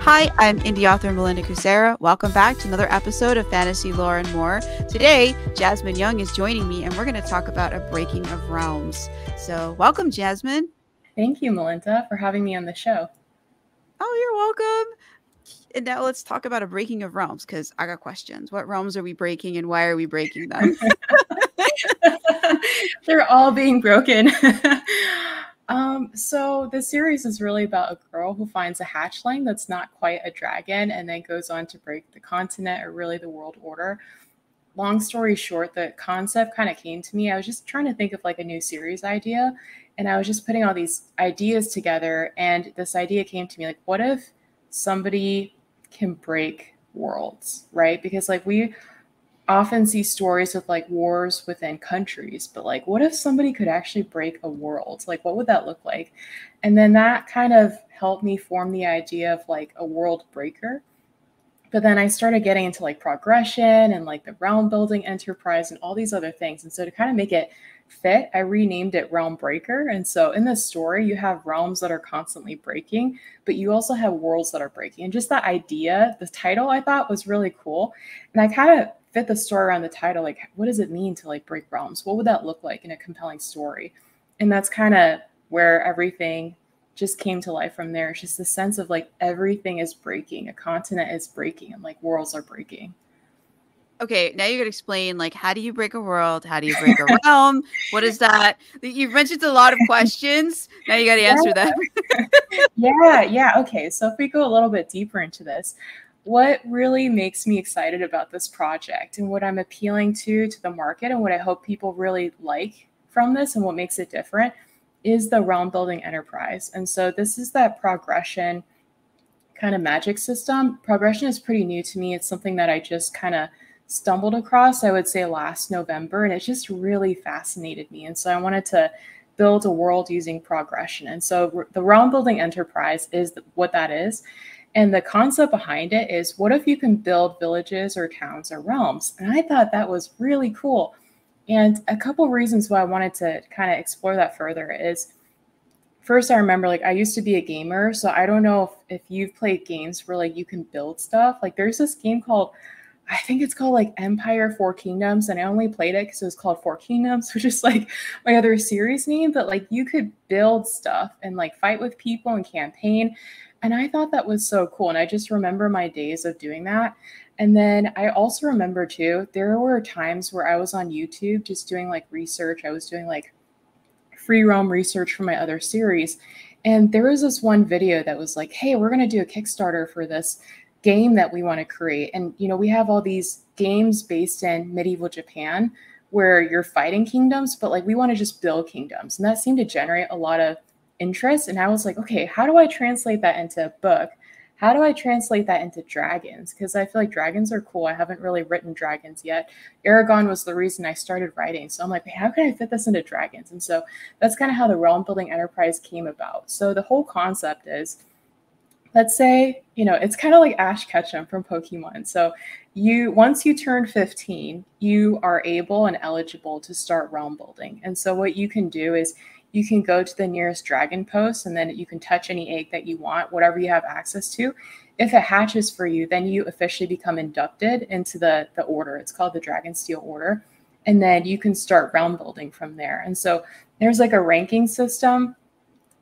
Hi, I'm indie author Melinda Kucsera. Welcome back to another episode of Fantasy Lore and More. Today, Jasmine Young is joining me, and we're going to talk about a breaking of realms. So, welcome, Jasmine. Thank you, Melinda, for having me on the show. Oh, you're welcome. And now let's talk about a breaking of realms, because I got questions. What realms are we breaking, and why are we breaking them? They're all being broken. So the series is really about a girl who finds a hatchling that's not quite a dragon and then goes on to break the continent, or really the world order. Long story short, the concept kind of came to me. I was just trying to think of like a new series idea, and I was just putting all these ideas together, and this idea came to me, like, what if somebody can break worlds, right? Because like we often see stories with like wars within countries, but like what if somebody could actually break a world? Like what would that look like? And then that kind of helped me form the idea of like a world breaker. But then I started getting into like progression and like the realm building enterprise and all these other things. And so to kind of make it fit, I renamed it Realm Breaker. And so in this story, you have realms that are constantly breaking, but you also have worlds that are breaking. And just that idea, the title I thought was really cool. And I kind of fit the story around the title. Like, what does it mean to like break realms? What would that look like in a compelling story? And that's kind of where everything just came to life from there. It's just the sense of like everything is breaking, a continent is breaking, and like worlds are breaking. Okay, now you got to explain, like, how do you break a world? How do you break a realm? What is that? You've mentioned a lot of questions. Now you got to answer them. Yeah. Okay, so if we go a little bit deeper into this, what really makes me excited about this project and what I'm appealing to the market and what I hope people really like from this and what makes it different is the realm building enterprise. And so this is that progression kind of magic system. Progression is pretty new to me. It's something that I just kind of stumbled across, I would say, last November, and it just really fascinated me. And so I wanted to build a world using progression. And so the realm building enterprise is what that is. And the concept behind it is, what if you can build villages or towns or realms? And I thought that was really cool. And a couple reasons why I wanted to kind of explore that further is, first, I remember like I used to be a gamer. So I don't know if you've played games where like you can build stuff. Like there's this game called, I think it's called like Empire Four Kingdoms. And I only played it because it was called Four Kingdoms, which is like my other series name. But like you could build stuff and like fight with people and campaign. And I thought that was so cool. And I just remember my days of doing that. And then I also remember too, there were times where I was on YouTube just doing like research. I was doing like free roam research for my other series. And there was this one video that was like, hey, we're going to do a Kickstarter for this game that we want to create. And, you know, we have all these games based in medieval Japan where you're fighting kingdoms, but like we want to just build kingdoms. And that seemed to generate a lot of interest. And I was like, okay, how do I translate that into a book? How do I translate that into dragons? Because I feel like dragons are cool. I haven't really written dragons yet. Aragon was the reason I started writing. So I'm like, how can I fit this into dragons? And so that's kind of how the realm building enterprise came about. So the whole concept is, let's say, you know, it's kind of like Ash Ketchum from Pokemon. So once you turn 15, you are able and eligible to start realm building. And so what you can do is you can go to the nearest dragon post and then you can touch any egg that you want, whatever you have access to. If it hatches for you, then you officially become inducted into the order. It's called the Dragonsteel Order. And then you can start realm building from there. And so there's like a ranking system.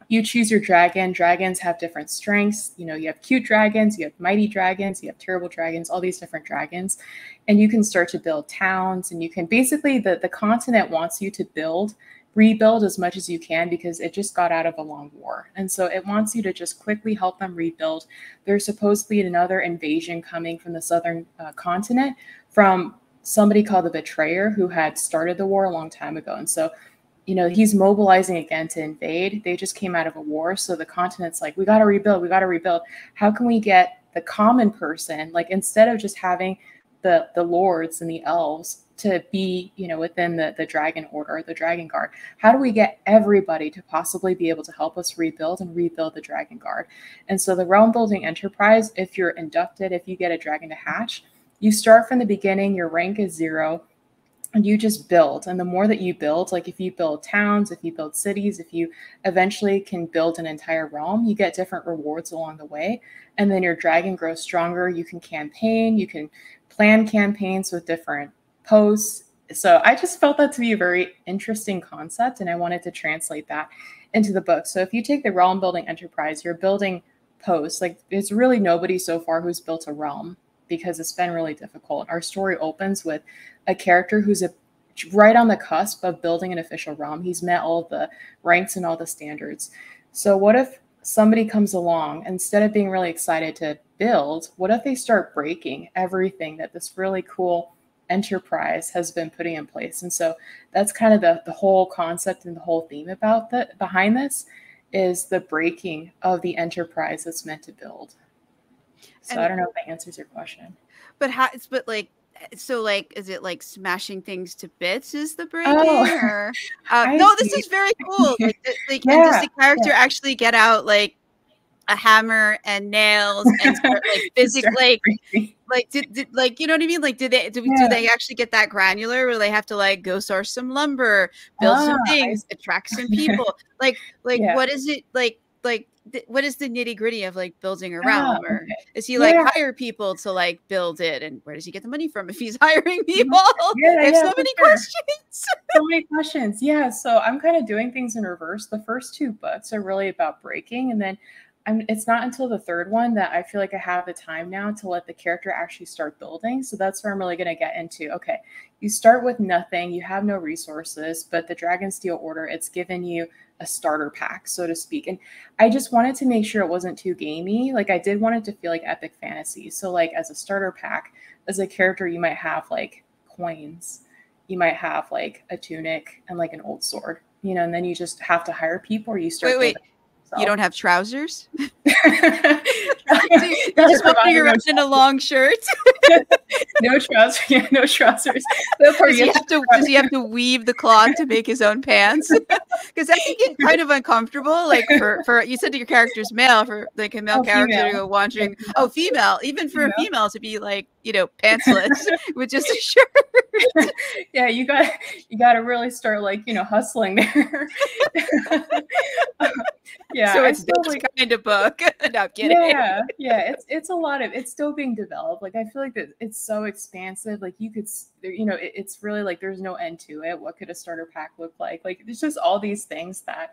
You choose your dragon. Dragons have different strengths. You know, you have cute dragons, you have mighty dragons, you have terrible dragons, all these different dragons. And you can start to build towns, and you can basically, the continent wants you to rebuild as much as you can because it just got out of a long war. And so it wants you to just quickly help them rebuild. There's supposedly another invasion coming from the southern continent from somebody called the Betrayer who had started the war a long time ago. And so, you know, he's mobilizing again to invade. They just came out of a war. So the continent's like, we got to rebuild. How can we get the common person, like instead of just having the lords and the elves to be, you know, within the dragon order, the dragon guard, how do we get everybody to possibly be able to help us rebuild the dragon guard? And so the realm building enterprise, if you're inducted, if you get a dragon to hatch, you start from the beginning, your rank is 0. and you just build. And the more that you build, like if you build towns, if you build cities, if you eventually can build an entire realm, you get different rewards along the way. And then your dragon grows stronger. You can campaign, you can plan campaigns with different posts. So I just felt that to be a very interesting concept, and I wanted to translate that into the book. So if you take the realm building enterprise, you're building posts. Like it's really nobody so far who's built a realm, because it's been really difficult. Our story opens with a character who's right on the cusp of building an official realm. He's met all of the ranks and all the standards. So what if somebody comes along, instead of being really excited to build, what if they start breaking everything that this really cool enterprise has been putting in place? And so that's kind of the whole concept and the whole theme about that behind this is the breaking of the enterprise that's meant to build. So I don't know if that answers your question. But like, so like, is it like smashing things to bits is the breaking? Oh, or no, this is very cool. Like, and does the character actually get out like a hammer and nails and start like physically like did like, you know what I mean? Like do they actually get that granular where they have to like go source some lumber, build some things, attract some people? like what is it like what is the nitty gritty of like building a realm? Or is he like hire people to like build it? And where does he get the money from if he's hiring people? I have so many questions. So many questions. Yeah. So I'm kind of doing things in reverse. The first two books are really about breaking. And then it's not until the third one that I feel like I have the time now to let the character actually start building. So that's where I'm really going to get into. Okay, you start with nothing. You have no resources, but the Dragonsteel Order, it's given you a starter pack, so to speak. And I just wanted to make sure it wasn't too gamey. Like I did want it to feel like epic fantasy. So like as a starter pack, as a character, you might have like coins. You might have like a tunic and like an old sword, you know, and then you just have to hire people or you start. Wait. You don't have trousers? You're just walking around in a long shirt? No trousers. Yeah, no trousers. Does he have to weave the cloth to make his own pants? Because that can get kind of uncomfortable. Like for you said your character's male, for like a male character to go wandering. Oh, female. Even for a female to be like, you know, pantsless with just a shirt. Yeah, you got to really start like, you know, hustling there. Yeah, so it's this kind of book. No, I'm kidding. Yeah, it's a lot of, it's still being developed. Like I feel like that it's so expansive. Like you could, you know, it's really like there's no end to it. What could a starter pack look like? Like there's just all these things that,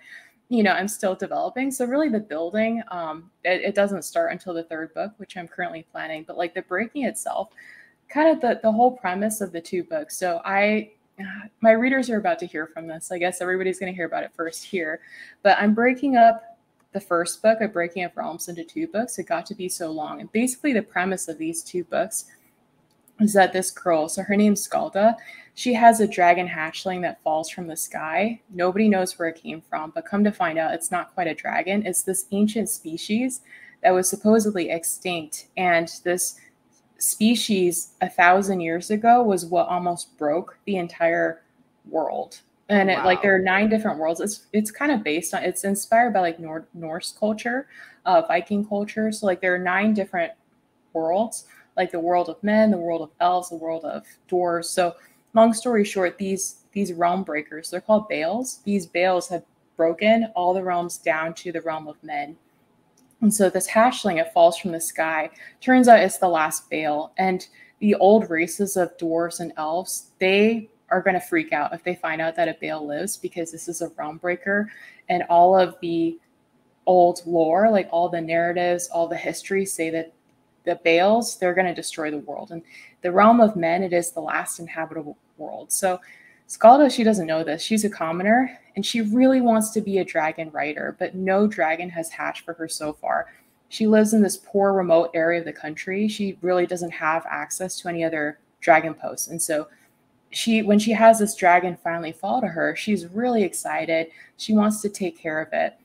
you know, I'm still developing. So really the building, it doesn't start until the third book, which I'm currently planning. But like the breaking itself, kind of the whole premise of the two books. So my readers are about to hear from this. I guess everybody's going to hear about it first here. But I'm breaking up the first book of Breaking of Realms into two books. It got to be so long. And basically the premise of these two books is that this girl, so her name's Skálda, she has a dragon hatchling that falls from the sky. Nobody knows where it came from, but come to find out, it's not quite a dragon. It's this ancient species that was supposedly extinct. And this species 1,000 years ago was what almost broke the entire world. And it, like there are 9 different worlds. It's kind of based on, it's inspired by like Norse culture, Viking culture. So like there are 9 different worlds, like the world of men, the world of elves, the world of dwarves. So long story short, these realm breakers, they're called Bales. These Bales have broken all the realms down to the realm of men. And so this hatchling, it falls from the sky. Turns out it's the last Bale. And the old races of dwarves and elves, they are going to freak out if they find out that a Bale lives, because this is a realm breaker. And all of the old lore, like all the narratives, all the history say that the Bales, they're going to destroy the world. And the realm of men, it is the last inhabitable world. So Skálda, she doesn't know this. She's a commoner, and she really wants to be a dragon rider, but no dragon has hatched for her so far. She lives in this poor, remote area of the country. She really doesn't have access to any other dragon posts. And so when she has this dragon finally fall to her, she's really excited. She wants to take care of it.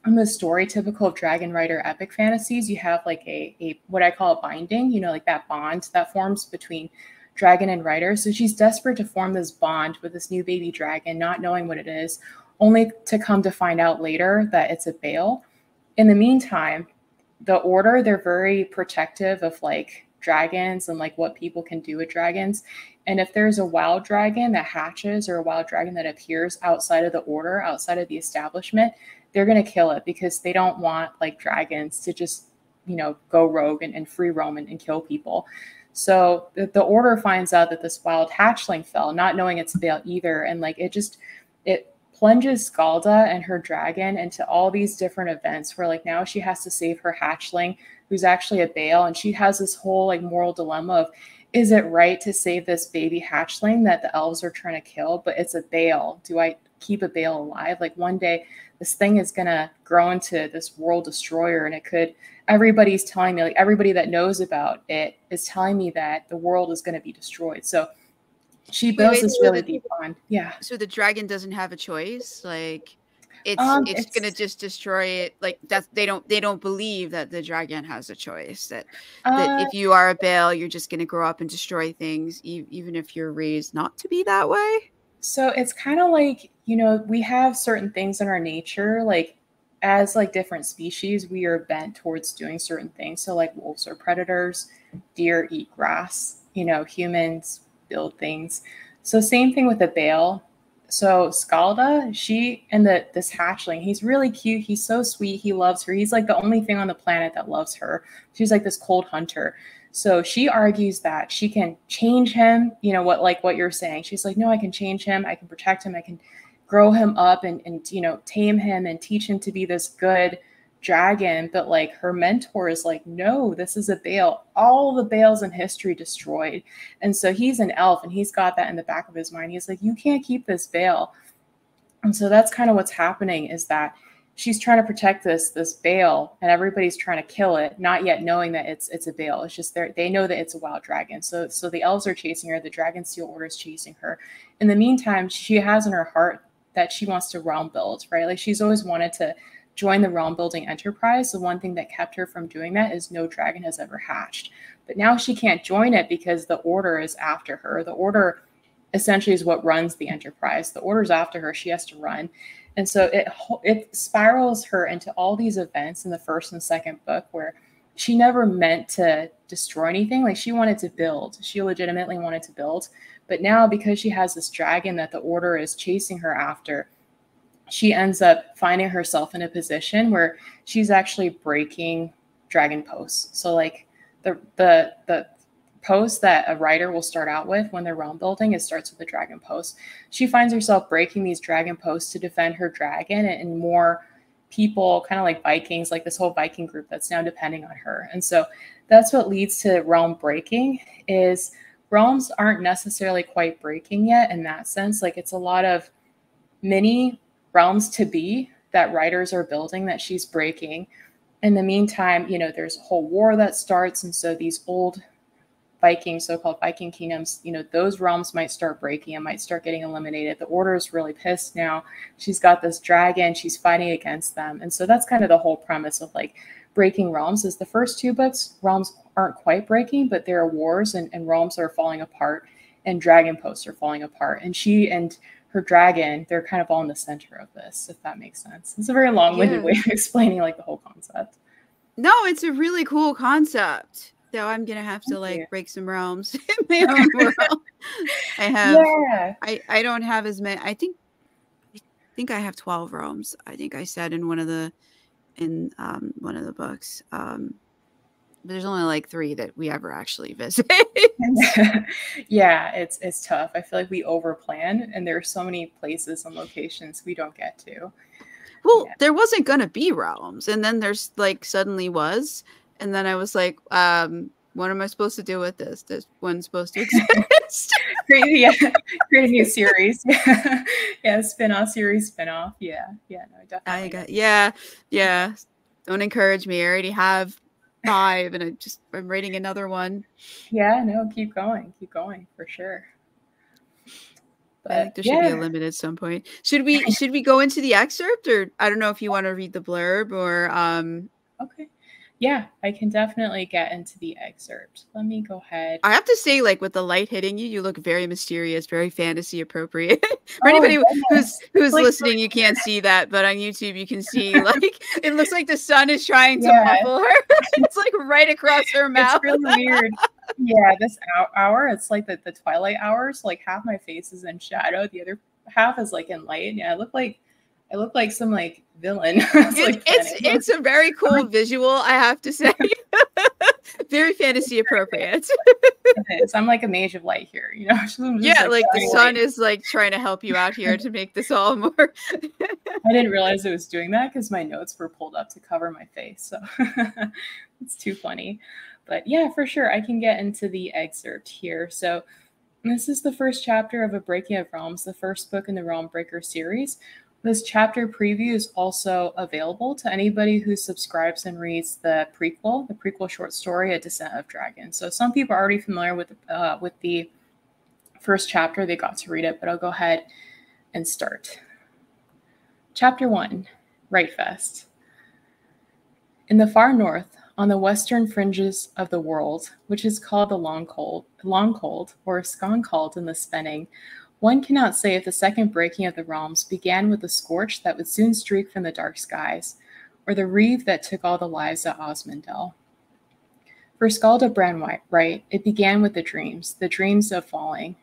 In the story, typical of dragon rider epic fantasies, you have like a what I call a binding, you know, like that bond that forms between dragon and rider. So she's desperate to form this bond with this new baby dragon, not knowing what it is, only to come to find out later that it's a Bale. In the meantime, the order, they're very protective of like dragons and like what people can do with dragons. And if there's a wild dragon that hatches or a wild dragon that appears outside of the order, outside of the establishment, they're going to kill it because they don't want like dragons to just, go rogue and free roam and kill people. So the order finds out that this wild hatchling fell, not knowing it's a Bale either. And like it plunges Skálda and her dragon into all these different events where like now she has to save her hatchling, who's actually a Bale. And she has this whole like moral dilemma of, is it right to save this baby hatchling that the elves are trying to kill, but it's a Bale? Do I keep a Bale alive? Like one day this thing is going to grow into this world destroyer, and it could, everybody's telling me, like everybody that knows about it is telling me that the world is going to be destroyed. So she builds this really deep bond. Yeah. So the dragon doesn't have a choice. Like it's going to just destroy it. Like that they don't believe that the dragon has a choice, that if you are a Bale, you're just going to grow up and destroy things, even if you're raised not to be that way. So it's kind of like, we have certain things in our nature, like as like different species, we are bent towards doing certain things. So like wolves are predators, deer eat grass, humans build things. So same thing with a Bale. So Skálda, she and this hatchling, he's really cute. He's so sweet. He loves her. He's like the only thing on the planet that loves her. She's like this cold hunter. So she argues that she can change him, what you're saying. She's like, no, I can change him. I can protect him. I can grow him up and tame him and teach him to be this good dragon. But like her mentor is like, no, this is a Bale. All the Bales in history destroyed. And so he's an elf, and he's got that in the back of his mind. He's like, you can't keep this Bale. And so that's kind of what's happening, is that she's trying to protect this Bale, and everybody's trying to kill it, not yet knowing that it's a Bale. It's just they know that it's a wild dragon. So the elves are chasing her. The Dragonsteel Order is chasing her. In the meantime, she has in her heart that she wants to realm build, right? Like she's always wanted to join the realm building enterprise. The one thing that kept her from doing that is no dragon has ever hatched. But now she can't join it because the Order is after her. The Order essentially is what runs the enterprise. The Order's after her. She has to run. And so it spirals her into all these events in the first and second book where she never meant to destroy anything. Like she wanted to build. She legitimately wanted to build. But now because she has this dragon that the Order is chasing her after, she ends up finding herself in a position where she's actually breaking dragon posts. So like the post that a writer will start out with when they're realm building, it starts with a dragon post. She finds herself breaking these dragon posts to defend her dragon, and more people, kind of like Vikings, like this whole Viking group that's now depending on her. And so that's what leads to realm breaking. Is realms aren't necessarily quite breaking yet in that sense. Like it's a lot of mini realms to be that writers are building that she's breaking. In the meantime, there's a whole war that starts. And so these old Viking, so-called Viking kingdoms, those realms might start breaking and might start getting eliminated. The Order is really pissed now. She's got this dragon. She's fighting against them. And so that's kind of the whole premise of like breaking realms. Is the first two books, realms aren't quite breaking, but there are wars and realms are falling apart and dragon posts are falling apart. And she and her dragon, they're kind of all in the center of this, if that makes sense. It's a very long-winded way of explaining like the whole concept. No, it's a really cool concept. So I'm gonna have to break some realms in my own world. I don't have as many. I think I have 12 realms. I think I said in one of the books. But there's only like 3 that we ever actually visit. Yeah, it's tough. I feel like we overplan, and there are so many places and locations we don't get to. Well, there wasn't gonna be realms, and then there's like suddenly was. And then I was like, what am I supposed to do with this? This one's supposed to exist. Create a new series. Yeah, spin-off series, spin-off. Yeah, no, definitely. Yeah. Don't encourage me. I already have 5, and I'm writing another one. Yeah, no, keep going for sure. But I think there should be a limit at some point. Should we go into the excerpt, or I don't know if you want to read the blurb or Okay. Yeah, I can definitely get into the excerpt. Let me go ahead. I have to say, like, with the light hitting you, you look very mysterious, very fantasy appropriate. For anybody who's listening, you can't see that, but on YouTube you can see, like, it looks like the sun is trying to muffle her. It's like right across her mouth. It's really weird. Yeah, this hour, it's like the twilight hours. Like half my face is in shadow, the other half is like in light. Yeah, I look like some like villain. It's a very cool visual, I have to say. Very fantasy appropriate. It is. I'm like a mage of light here, you know. Yeah, like the sun is like trying to help you out here to make this all more. I didn't realize it was doing that because my notes were pulled up to cover my face. So it's too funny. But yeah, for sure. I can get into the excerpt here. So this is the first chapter of A Breaking of Realms, the first book in the Realm Breaker series. This chapter preview is also available to anybody who subscribes and reads the prequel short story, A Descent of Dragons. So some people are already familiar with the first chapter. They got to read it, but I'll go ahead and start. Chapter 1, Rightfest. In the far north, on the western fringes of the world, which is called the Longcold, or Skálda in the Spenning, one cannot say if the second breaking of the realms began with the scorch that would soon streak from the dark skies, or the reeve that took all the lives at Osmondel. For Skálda Branwright, it began with the dreams of falling.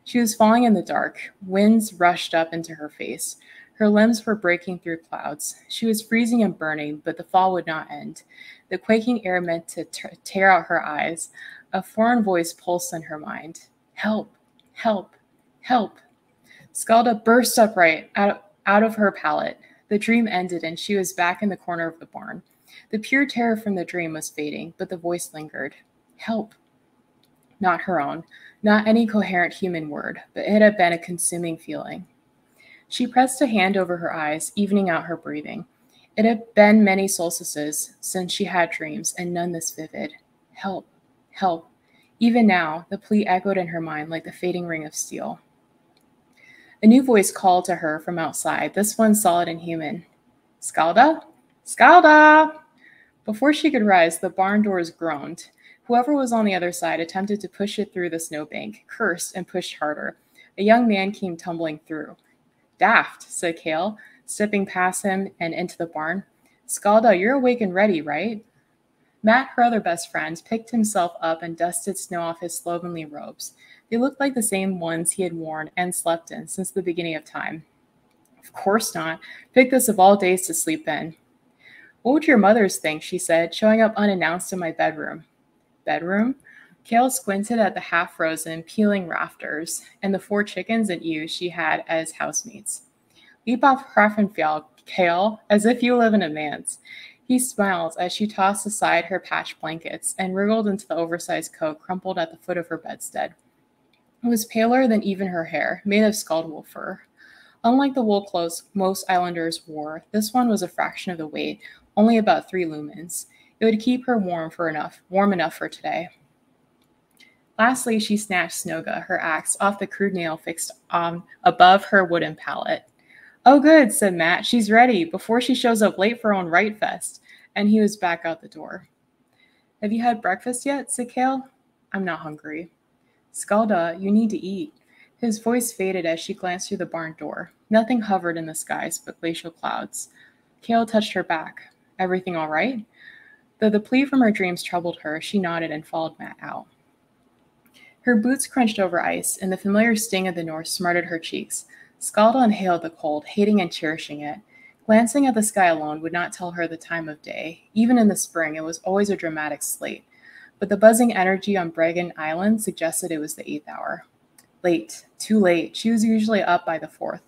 She was falling in the dark. Winds rushed up into her face. Her limbs were breaking through clouds. She was freezing and burning, but the fall would not end. The quaking air meant to tear out her eyes. A foreign voice pulsed in her mind. Help! Help! Help! Skálda burst upright out of her pallet. The dream ended, and she was back in the corner of the barn. The pure terror from the dream was fading, but the voice lingered. Help! Not her own, not any coherent human word, but it had been a consuming feeling. She pressed a hand over her eyes, evening out her breathing. It had been many solstices since she had dreams, and none this vivid. Help! Help! Even now, the plea echoed in her mind like the fading ring of steel. A new voice called to her from outside, this one solid and human. Skálda? Skálda! Before she could rise, the barn doors groaned. Whoever was on the other side attempted to push it through the snowbank, cursed, and pushed harder. A young man came tumbling through. Daft, said Kale, stepping past him and into the barn. Skálda, you're awake and ready, right? Matt, her other best friend, picked himself up and dusted snow off his slovenly robes. They looked like the same ones he had worn and slept in since the beginning of time. Of course not. Picked us of all days to sleep in. What would your mothers think, she said, showing up unannounced in my bedroom. Bedroom? Kale squinted at the half-frozen, peeling rafters and the 4 chickens and ewes she had as housemates. Leap off Hrafnfjall, Kale, as if you live in a manse. He smiled as she tossed aside her patched blankets and wriggled into the oversized coat crumpled at the foot of her bedstead. It was paler than even her hair, made of scald wool fur. Unlike the wool clothes most islanders wore, this one was a fraction of the weight, only about 3 lumens. It would keep her warm enough for today. Lastly, she snatched Snoga, her axe, off the crude nail fixed above her wooden pallet. Oh, good, said Matt. She's ready, before she shows up late for her own Rightfest. And he was back out the door. Have you had breakfast yet? Said Kale. I'm not hungry. Skálda, you need to eat. His voice faded as she glanced through the barn door. Nothing hovered in the skies but glacial clouds. Kale touched her back. Everything all right? Though the plea from her dreams troubled her, she nodded and followed Matt out. Her boots crunched over ice, and the familiar sting of the north smarted her cheeks. Skálda inhaled the cold, hating and cherishing it. Glancing at the sky alone would not tell her the time of day. Even in the spring, it was always a dramatic slate. But the buzzing energy on Bregan Island suggested it was the 8th hour. Late, too late. She was usually up by the 4th.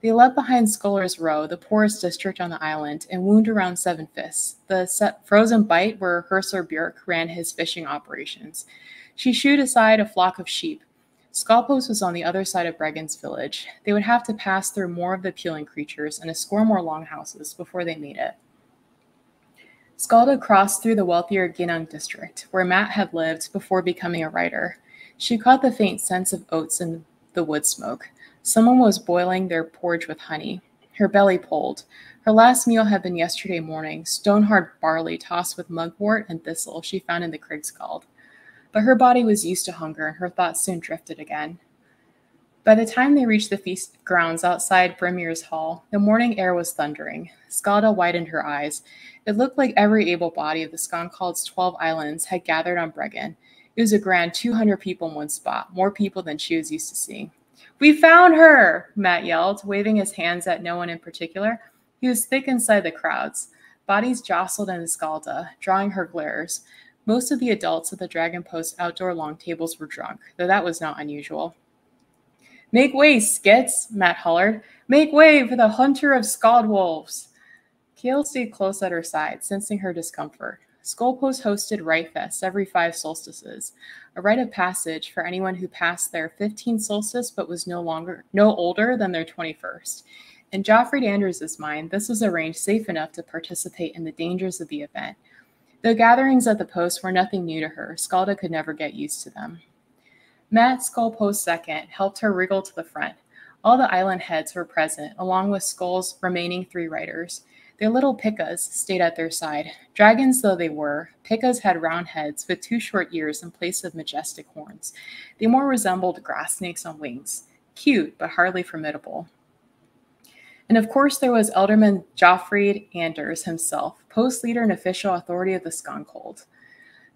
They left behind Sculler's Row, the poorest district on the island, and wound around Seven Fists, the frozen bight where Herser Björk ran his fishing operations. She shooed aside a flock of sheep. Skalpos was on the other side of Bregan's village. They would have to pass through more of the peeling creatures and a score more longhouses before they made it. Skálda crossed through the wealthier Ginung district, where Matt had lived before becoming a writer. She caught the faint sense of oats in the wood smoke. Someone was boiling their porridge with honey. Her belly pulled. Her last meal had been yesterday morning, stone-hard barley tossed with mugwort and thistle she found in the Krigsskald. But her body was used to hunger, and her thoughts soon drifted again. By the time they reached the feast grounds outside Brimir's Hall, the morning air was thundering. Skálda widened her eyes. It looked like every able body of the Skálda's 12 islands had gathered on Bregan. It was a grand 200 people in one spot, more people than she was used to seeing. "We found her!" Matt yelled, waving his hands at no one in particular. He was thick inside the crowds. Bodies jostled in the Skálda, drawing her glares. Most of the adults at the Dragon Post outdoor long tables were drunk, though that was not unusual. "Make way, skits!" Matt hollered. "Make way for the hunter of Skald wolves!" Kale stayed close at her side, sensing her discomfort. Skullpost hosted Rite Fests every 5 solstices, a rite of passage for anyone who passed their 15th solstice but was no older than their 21st. In Joffrey Anders' mind, this was arranged safe enough to participate in the dangers of the event. Though gatherings at the post were nothing new to her, Skálda could never get used to them. Matt, Skullpost second, helped her wriggle to the front. All the island heads were present, along with Skull's remaining 3 riders. Their little pickas stayed at their side. Dragons though they were, pickas had round heads with 2 short ears in place of majestic horns. They more resembled grass snakes on wings. Cute, but hardly formidable. And of course there was Elderman Joffrey Anders himself, post leader and official authority of the Longcold.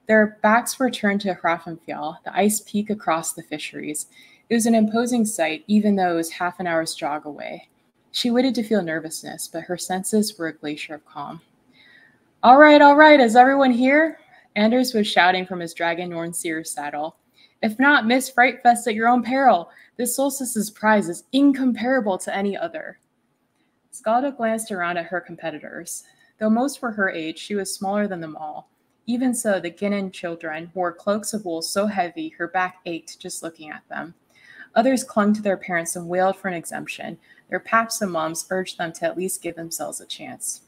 Their backs were turned to Hrafnfjall, the ice peak across the fisheries. It was an imposing sight, even though it was half an hour's jog away. She waited to feel nervousness, but her senses were a glacier of calm. All right, is everyone here?" Anders was shouting from his Dragon Nornseer's saddle. "If not, miss Fright Fest at your own peril. This solstice's prize is incomparable to any other." Skálda glanced around at her competitors. Though most were her age, she was smaller than them all. Even so, the Ginnin children wore cloaks of wool so heavy her back ached just looking at them. Others clung to their parents and wailed for an exemption. Their paps and moms urged them to at least give themselves a chance.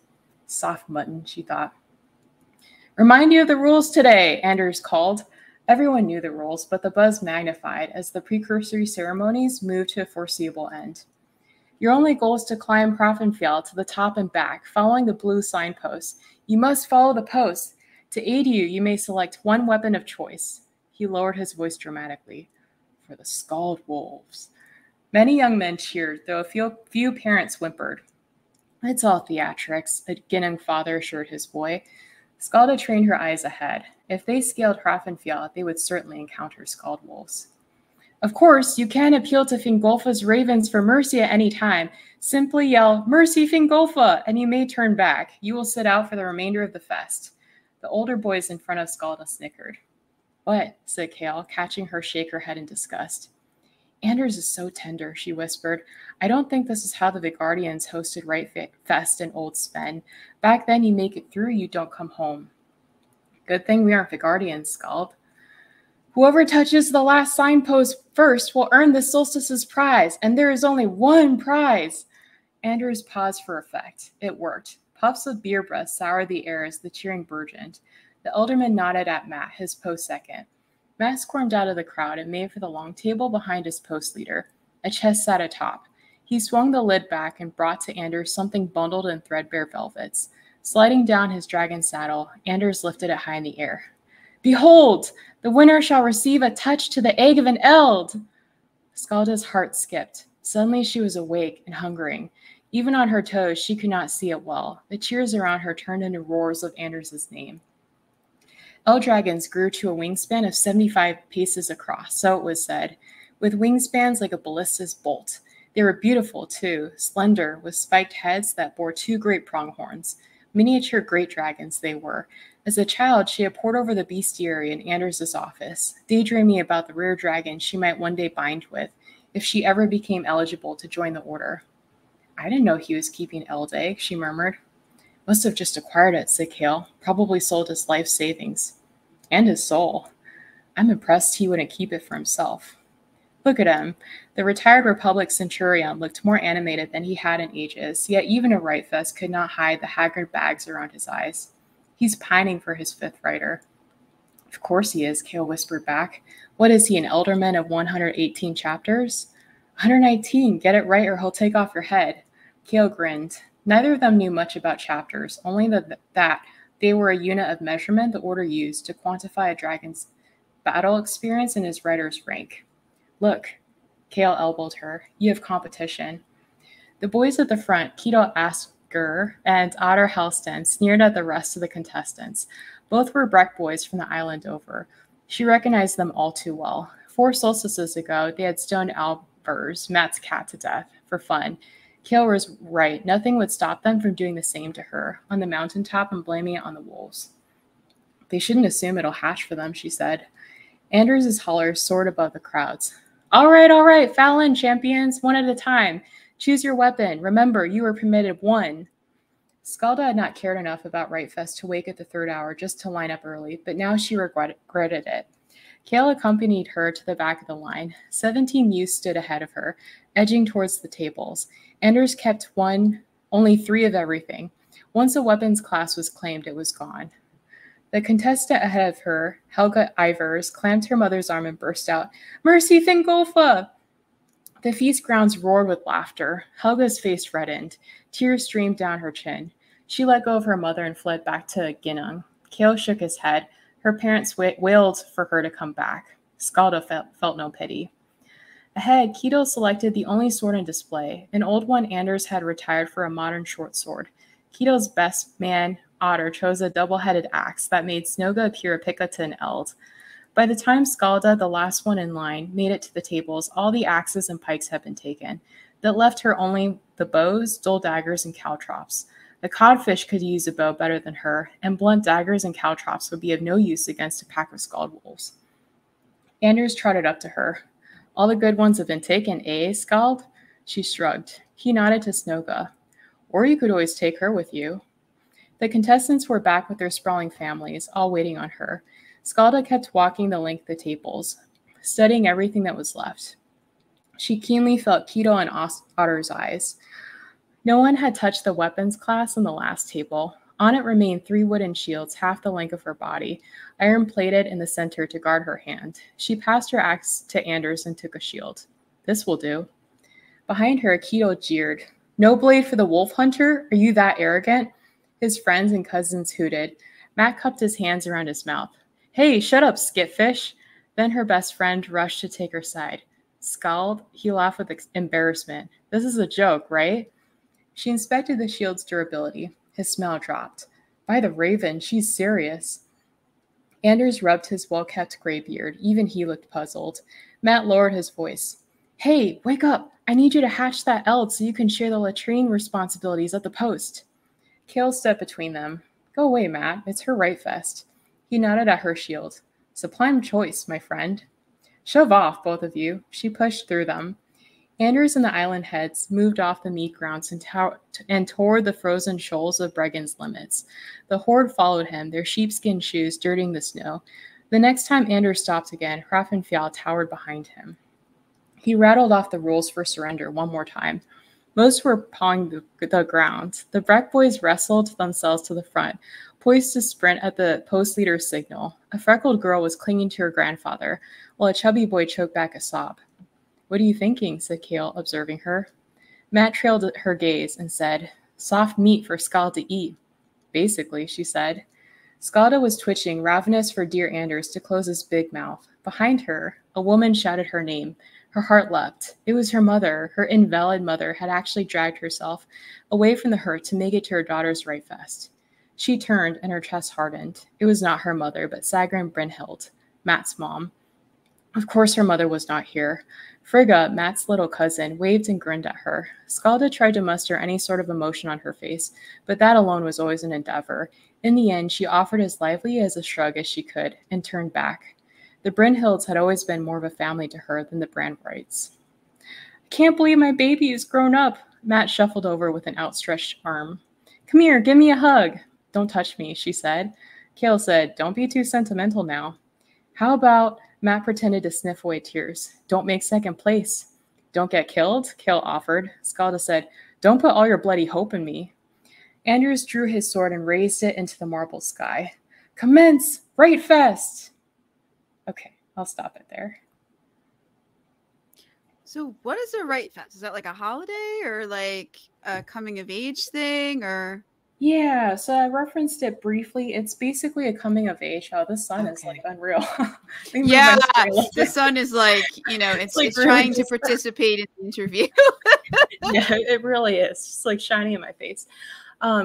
Soft mutton, she thought. "Remind you of the rules today," Anders called. Everyone knew the rules, but the buzz magnified as the precursory ceremonies moved to a foreseeable end. "Your only goal is to climb Hrafnfjall to the top and back, following the blue signpost. You must follow the post. To aid you, you may select one weapon of choice." He lowered his voice dramatically. "For the Skald wolves." Many young men cheered, though a few parents whimpered. "It's all theatrics," a Ginning father assured his boy. Skálda trained her eyes ahead. If they scaled Hrafnfjall, they would certainly encounter Skald wolves. "Of course, you can appeal to Fingolfa's ravens for mercy at any time. Simply yell, 'Mercy, Fingolfa,' and you may turn back. You will sit out for the remainder of the fest." The older boys in front of Skálda snickered. "What?" said Kale, catching her shake her head in disgust. "Anders is so tender," she whispered. "I don't think this is how the Vigardians hosted Rite Fest in Old Sven. Back then you make it through, you don't come home." "Good thing we aren't Vigardians, Skald." "Whoever touches the last signpost first will earn the solstice's prize, and there is only one prize." Anders paused for effect. It worked. Puffs of beer breath soured the air as the cheering burgeoned. The elderman nodded at Matt, his post second. Matt squirmed out of the crowd and made for the long table behind his post leader. A chest sat atop. He swung the lid back and brought to Anders something bundled in threadbare velvets. Sliding down his dragon saddle, Anders lifted it high in the air. "Behold! The winner shall receive a touch to the egg of an eld!" Skálda's heart skipped. Suddenly she was awake and hungering. Even on her toes, she could not see it well. The cheers around her turned into roars of Anders' name. Dragons grew to a wingspan of 75 paces across, so it was said, with wingspans like a ballista's bolt. They were beautiful, too, slender, with spiked heads that bore 2 great pronghorns. Miniature great dragons they were. As a child, she had pored over the bestiary in Anders' office, daydreaming about the rare dragon she might one day bind with, if she ever became eligible to join the order. "I didn't know he was keeping eld egg," she murmured. "Must have just acquired it," said Kale. "Probably sold his life savings. And his soul. I'm impressed he wouldn't keep it for himself." "Look at him." The retired Republic Centurion looked more animated than he had in ages, yet even a Rite Fest could not hide the haggard bags around his eyes. "He's pining for his 5th rider." "Of course he is," Kale whispered back. "What is he, an elderman of 118 chapters?" 119, get it right or he'll take off your head." Kale grinned. Neither of them knew much about chapters, only that they were a unit of measurement the order used to quantify a dragon's battle experience and his rider's rank. "Look," Kale elbowed her, "you have competition." The boys at the front, Keto Asker and Otter Helston, sneered at the rest of the contestants. Both were Breck boys from the island over. She recognized them all too well. 4 solstices ago, they had stoned Albers, Matt's cat, to death for fun. Kale was right. Nothing would stop them from doing the same to her on the mountaintop and blaming it on the wolves. They shouldn't assume it'll hatch for them, she said. Anders' holler soared above the crowds. All right, foul in, champions, one at a time. Choose your weapon. Remember, you were permitted 1. Skálda had not cared enough about Rightfest to wake at the 3rd hour just to line up early, but now she regretted it. Kale accompanied her to the back of the line. 17 youths stood ahead of her, edging towards the tables. Anders kept only 3 of everything. Once a weapons class was claimed, it was gone. The contestant ahead of her, Helga Ivers, clamped her mother's arm and burst out, Mercy Thingolfa! The feast grounds roared with laughter. Helga's face reddened. Tears streamed down her chin. She let go of her mother and fled back to Ginung. Kale shook his head. Her parents wailed for her to come back. Skálda felt no pity. Ahead, Keto selected the only sword in display, an old one Anders had retired for a modern short sword. Keto's best man, Otter, chose a double-headed axe that made Snoga appear a pica to an eld. By the time Skálda, the last one in line, made it to the tables, all the axes and pikes had been taken. That left her only the bows, dull daggers, and caltrops. The codfish could use a bow better than her, and blunt daggers and caltrops would be of no use against a pack of scald wolves. Anders trotted up to her. All the good ones have been taken, eh, Skald? She shrugged. He nodded to Snoga. Or you could always take her with you. The contestants were back with their sprawling families, all waiting on her. Skálda kept walking the length of the tables, studying everything that was left. She keenly felt Keto and Otter's eyes. No one had touched the weapons class on the last table. On it remained 3 wooden shields, half the length of her body, iron-plated in the center to guard her hand. She passed her axe to Anders and took a shield. This will do. Behind her, Keto jeered. No blade for the wolf hunter? Are you that arrogant? His friends and cousins hooted. Matt cupped his hands around his mouth. Hey, shut up, skitfish. Then her best friend rushed to take her side. Skald, he laughed with embarrassment. This is a joke, right? She inspected the shield's durability. His smile dropped. By the raven, she's serious. Anders rubbed his well-kept gray beard. Even he looked puzzled. Matt lowered his voice. Hey, wake up. I need you to hatch that eld so you can share the latrine responsibilities at the post. Kale stepped between them. Go away, Matt. It's her Rightfest. He nodded at her shield. Sublime choice, my friend. Shove off, both of you. She pushed through them. Anders and the island heads moved off the meat grounds and toward the frozen shoals of Bregan's limits. The horde followed him, their sheepskin shoes dirtying the snow. The next time Anders stopped again, Hrafnfjall towered behind him. He rattled off the rules for surrender one more time. Most were pawing the ground. The Breck boys wrestled themselves to the front, poised to sprint at the post leader's signal. A freckled girl was clinging to her grandfather, while a chubby boy choked back a sob. What are you thinking? Said Kale, observing her. Matt trailed her gaze and said, Soft meat for Skálda to eat. Basically, she said. Skálda was twitching, ravenous for dear Anders to close his big mouth. Behind her, a woman shouted her name. Her heart leapt. It was her mother. Her invalid mother had actually dragged herself away from the hurt to make it to her daughter's Rightfest. She turned, and her chest hardened. It was not her mother, but Sagrun Brynhild, Matt's mom. Of course her mother was not here. Frigga, Matt's little cousin, waved and grinned at her. Skálda tried to muster any sort of emotion on her face, but that alone was always an endeavor. In the end, she offered as lively as a shrug as she could, and turned back. The Brynhilds had always been more of a family to her than the Branwrights. I can't believe my baby is grown up. Matt shuffled over with an outstretched arm. Come here, give me a hug. Don't touch me, she said. Kale said, don't be too sentimental now. How about... Matt pretended to sniff away tears. Don't make second place. Don't get killed, Kale offered. Skálda said, don't put all your bloody hope in me. Anders drew his sword and raised it into the marble sky. Commence! Rightfest! Okay, I'll stop it there. So what is a Rightfest? Is that like a holiday or like a coming of age thing or... Yeah, so I referenced it briefly. It's basically a coming of age. Oh, the sun is like unreal. Yeah, the sun is like, you know, it's like really trying to participate in the interview. Yeah, it really is. It's like shining in my face.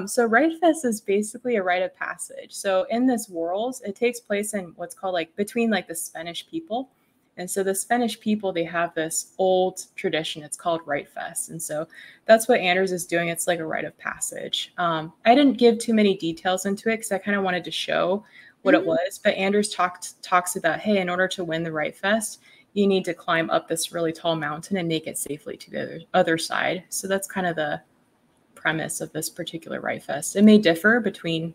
So Rite Fest is basically a rite of passage. So in this world, it takes place in what's called like between like the Spanish people. And so the Spanish people, they have this old tradition. It's called Rite Fest. And so that's what Anders is doing. It's like a rite of passage. I didn't give too many details into it because I kind of wanted to show what it was. But Anders talks about, hey, in order to win the Rite Fest, you need to climb up this really tall mountain and make it safely to the other side. So that's kind of the premise of this particular Rite Fest. It may differ between,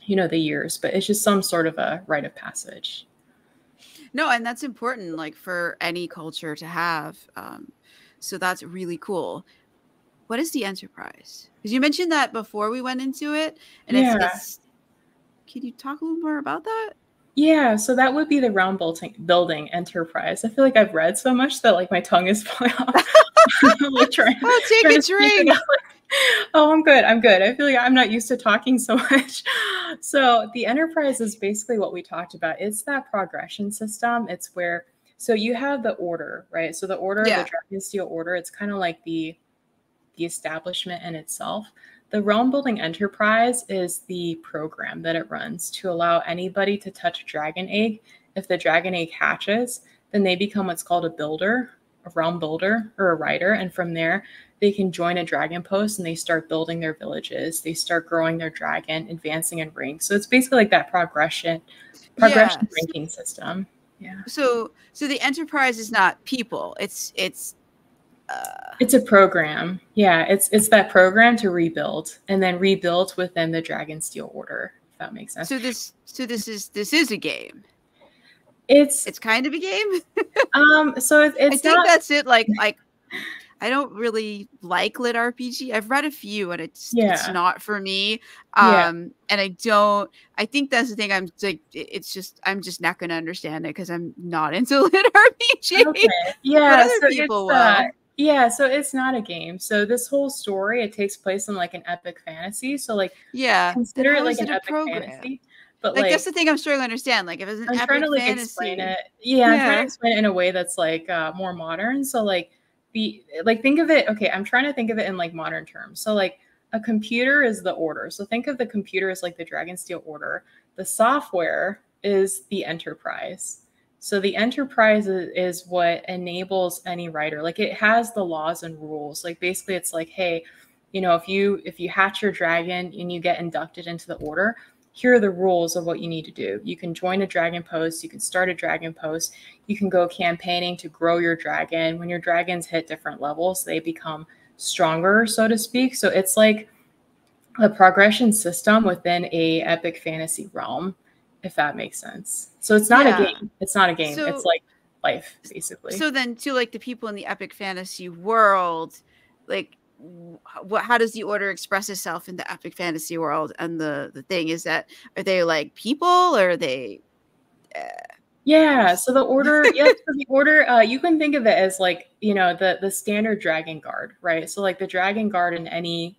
the years, but it's just some sort of a rite of passage. No, and that's important, like for any culture to have. So that's really cool. What is the Enterprise? Because you mentioned that before we went into it, and it's. Can you talk a little more about that? Yeah, so that would be the realm building Enterprise. I feel like I've read so much that like my tongue is falling off. Like take a drink. Oh, I'm good. I feel like I'm not used to talking so much. So the Enterprise is basically what we talked about. It's that progression system. It's where, so you have the order, right? So the order, the Dragonsteel Order, it's kind of like the establishment in itself. The realm building Enterprise is the program that it runs to allow anybody to touch a dragon egg. If the dragon egg hatches, then they become what's called a builder, a realm builder, or a rider. And from there, they can join a dragon post and they start building their villages. They start growing their dragon, advancing in rank. So it's basically like that progression ranking system. Yeah. So the Enterprise is not people. It's a program. Yeah, it's that program to rebuild and then rebuild within the Dragonsteel Order, if that makes sense. So this is a game. It's kind of a game. So it's I think that's it. Like I don't really like lit RPG. I've read a few and it's not for me. And I think that's the thing. I'm just not going to understand it because I'm not into lit RPG. Okay. Yeah. But other people will. Yeah, so it's not a game. So this whole story, it takes place in like an epic fantasy. So like, consider it like an epic fantasy. But like that's the thing I'm struggling to understand. Like if it's an epic trying to like fantasy, explain it. Yeah, I'm trying to explain it in a way that's like more modern. So like think of it. Okay, I'm trying to think of it in like modern terms. So like a computer is the order. So think of the computer as like the Dragonsteel Order. The software is the Enterprise. So the Enterprise is what enables any writer. Like it has the laws and rules. Like basically it's like, hey, if you hatch your dragon and you get inducted into the order, here are the rules of what you need to do. You can join a dragon post. You can start a dragon post. You can go campaigning to grow your dragon. When your dragons hit different levels, they become stronger, so to speak. So it's like a progression system within a epic fantasy realm, if that makes sense. So it's not a game. It's not a game. So, it's like life, basically. So then to like the people in the epic fantasy world, like how does the order express itself in the epic fantasy world? And the thing is that, are they like people or are they so the order you can think of it as like the standard dragon guard, right? So like the dragon guard in any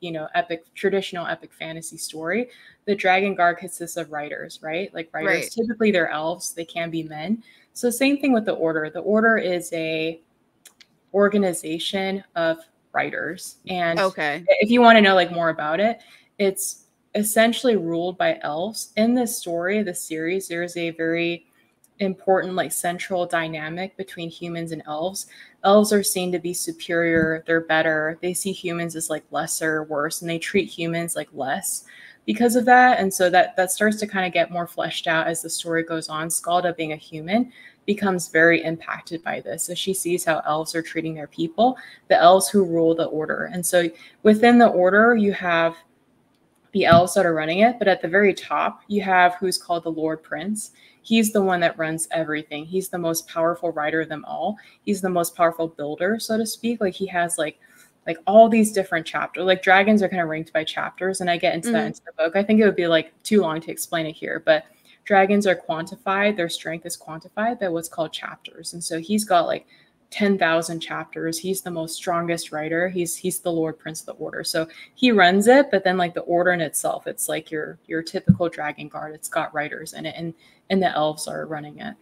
traditional epic fantasy story, the dragon guard consists of riders, right? Like riders, typically they're elves, they can be men. So same thing with the order. The order is a organization of writers, and if you want to know like more about it, it's essentially ruled by elves. In this story, the series, there's a very important like central dynamic between humans and elves. Elves are seen to be superior, they're better, they see humans as like lesser, worse, and they treat humans like less because of that. And so that starts to kind of get more fleshed out as the story goes on. Skálda, being a human, becomes very impacted by this. So she sees how elves are treating their people, the elves who rule the order. And so within the order, you have the elves that are running it, but at the very top, you have who's called the Lord Prince. He's the one that runs everything. He's the most powerful rider of them all. He's the most powerful builder, so to speak. Like he has like all these different chapters. Like dragons are kind of ranked by chapters, and I get into that into the book. I think it would be like too long to explain it here, but dragons are quantified. Their strength is quantified by what's called chapters. And so he's got like 10,000 chapters. He's the most strongest rider. He's the Lord Prince of the Order. So he runs it, but then like the order in itself, it's like your typical dragon guard. It's got riders in it, and the elves are running it.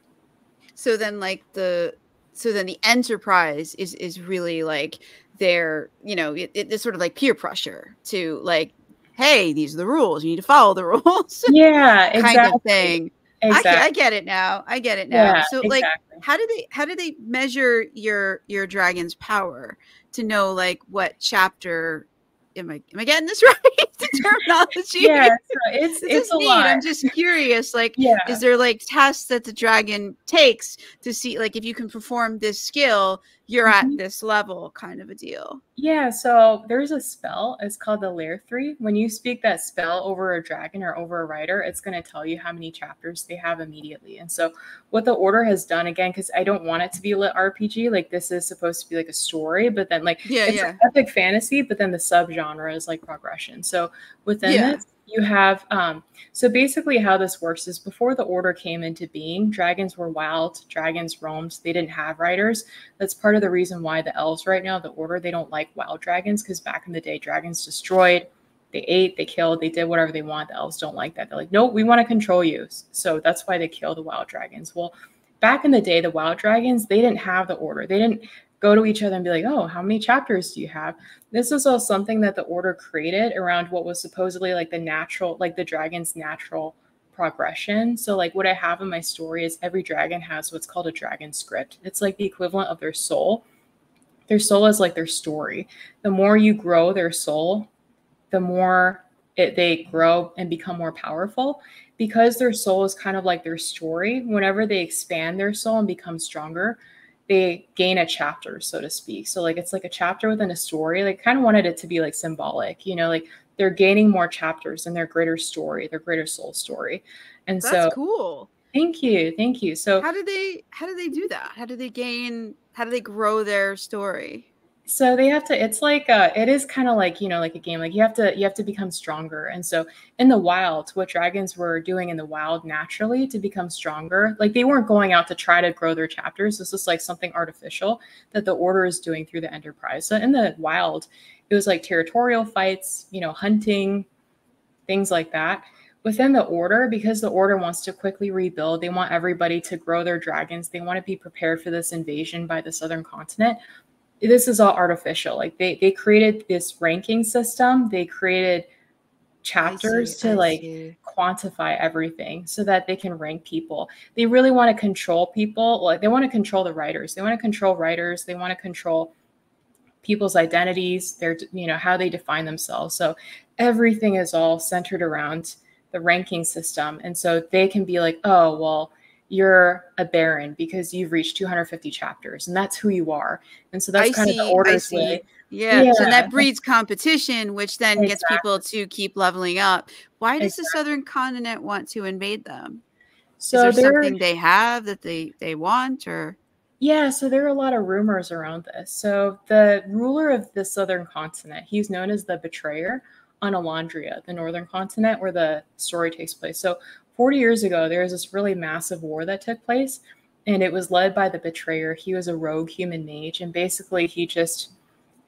So then the Enterprise is really like their, it's sort of like peer pressure to like hey, these are the rules. You need to follow the rules. Yeah, exactly. Kind of thing. Exactly. I get it now. I get it now. Yeah, So exactly. like, how do they measure your dragon's power to know like what chapter? Am I getting this right? The terminology. Yeah, so it's a neat. lot. I'm just curious. Like, Yeah. Is there like tests that the dragon takes to see like if you can perform this skill, you're at this level, kind of a deal? Yeah, so there's a spell. It's called the Lair 3. When you speak that spell over a dragon or over a rider, it's going to tell you how many chapters they have immediately. And so what the Order has done, again, because I don't want it to be lit RPG, like this is supposed to be like a story, but then like it's like epic fantasy, but then the subgenre is like progression. So within this, you have so basically how this works is before the Order came into being, dragons were wild, dragons roamed, they didn't have riders. That's part of the reason why the elves right now, the Order, they don't like wild dragons, because back in the day, dragons destroyed, they ate, they killed, they did whatever they want. The elves don't like that. They're like, nope, we want to control you. So that's why they kill the wild dragons. Well, back in the day, the wild dragons, they didn't have the Order. They didn't go to each other and be like, oh, how many chapters do you have? This is all something that the Order created around what was supposedly like the natural, like the dragon's natural progression. So like what I have in my story is every dragon has what's called a dragon script. It's like the equivalent of their soul. Their soul is like their story. The more you grow their soul, the more they grow and become more powerful, because their soul is kind of like their story. Whenever they expand their soul and become stronger, they gain a chapter, so to speak. So like it's like a chapter within a story. Like kind of wanted it to be like symbolic, like they're gaining more chapters in their greater story, their greater soul story. And that's cool. Thank you. So how do they do that? How do they grow their story? So they have to, it's like, it is kind of like, like a game, like you have to become stronger. And so in the wild, what dragons were doing in the wild naturally to become stronger, like they weren't going out to try to grow their chapters. This is like something artificial that the Order is doing through the Enterprise. So in the wild, it was like territorial fights, hunting, things like that. Within the Order, because the Order wants to quickly rebuild, they want everybody to grow their dragons. They want to be prepared for this invasion by the Southern continent. This is all artificial. Like they created this ranking system. They created chapters to quantify everything so that they can rank people. They really want to control people. Like they want to control the writers. They want to control writers. They want to control people's identities, their, how they define themselves. So everything is all centered around the ranking system. And so they can be like, oh, well, you're a baron because you've reached 250 chapters and that's who you are. And so that's kind of the Order's way. Yeah. So that breeds competition, which then gets people to keep leveling up. Why does the Southern continent want to invade them? So is there something they have that they want, or? Yeah, so there are a lot of rumors around this. So the ruler of the Southern continent, he's known as the Betrayer on Elondria, the northern continent where the story takes place. So 40 years ago, there was this really massive war that took place, and it was led by the Betrayer. He was a rogue human mage, and basically he just,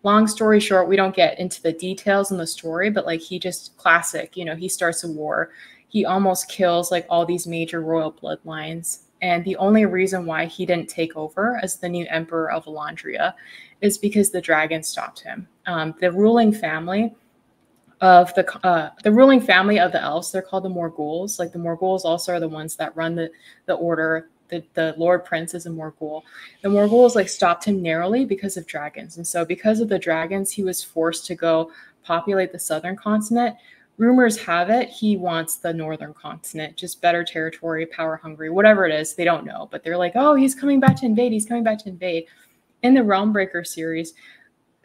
long story short, we don't get into the details in the story, but like he just, classic, he starts a war. He almost kills like all these major royal bloodlines. And the only reason why he didn't take over as the new emperor of Elondria is because the dragon stopped him. The ruling family of the elves, they're called the Morghuls. Like the Morghuls also are the ones that run the Order. The Lord Prince is a Morghuls. The Morghuls like stopped him narrowly because of dragons. And so because of the dragons, he was forced to go populate the southern continent. Rumors have it he wants the northern continent, just better territory, power hungry, whatever it is. They don't know, but they're like, oh, he's coming back to invade. He's coming back to invade. In the Realmbreaker series,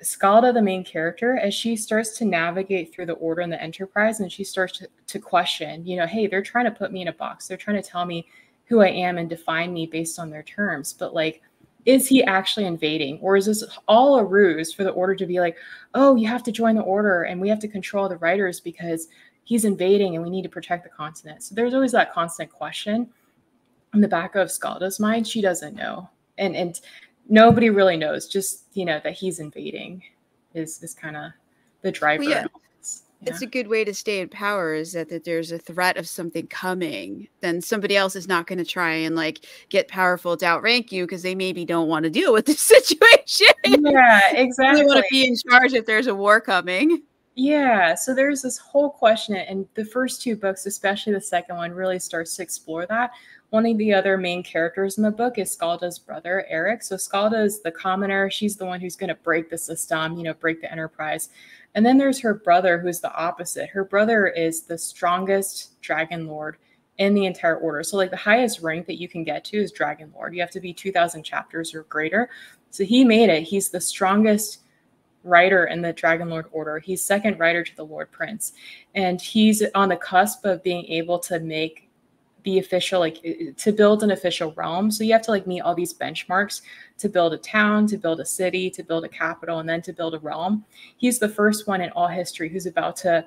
Skálda, the main character, as she starts to navigate through the Order and the Enterprise, and she starts to question, hey, they're trying to put me in a box. They're trying to tell me who I am and define me based on their terms. But like, is he actually invading? Or is this all a ruse for the Order to be like, oh, you have to join the Order and we have to control the writers because he's invading and we need to protect the continent? So there's always that constant question in the back of Skálda's mind. She doesn't know. And nobody really knows. Just, that he's invading is kind of the driver. Well, it's a good way to stay in power, is that there's a threat of something coming. Then somebody else is not going to try and like get powerful to outrank you because they maybe don't want to deal with this situation. Yeah, exactly. They want to be in charge if there's a war coming. Yeah, so there's this whole question, and the first two books, especially the second one, really starts to explore that. One of the other main characters in the book is Skálda's brother, Eric. So Skálda is the commoner. She's the one who's going to break the system, break the enterprise. And then there's her brother, who's the opposite. Her brother is the strongest Dragonlord in the entire order. So like the highest rank that you can get to is Dragonlord. You have to be 2,000 chapters or greater. So he made it. He's the strongest writer in the Dragonlord order. He's second writer to the Lord Prince. And he's on the cusp of being able to make the official, to build an official realm. So you have to meet all these benchmarks to build a town, to build a city, to build a capital, and then to build a realm. He's the first one in all history who's about to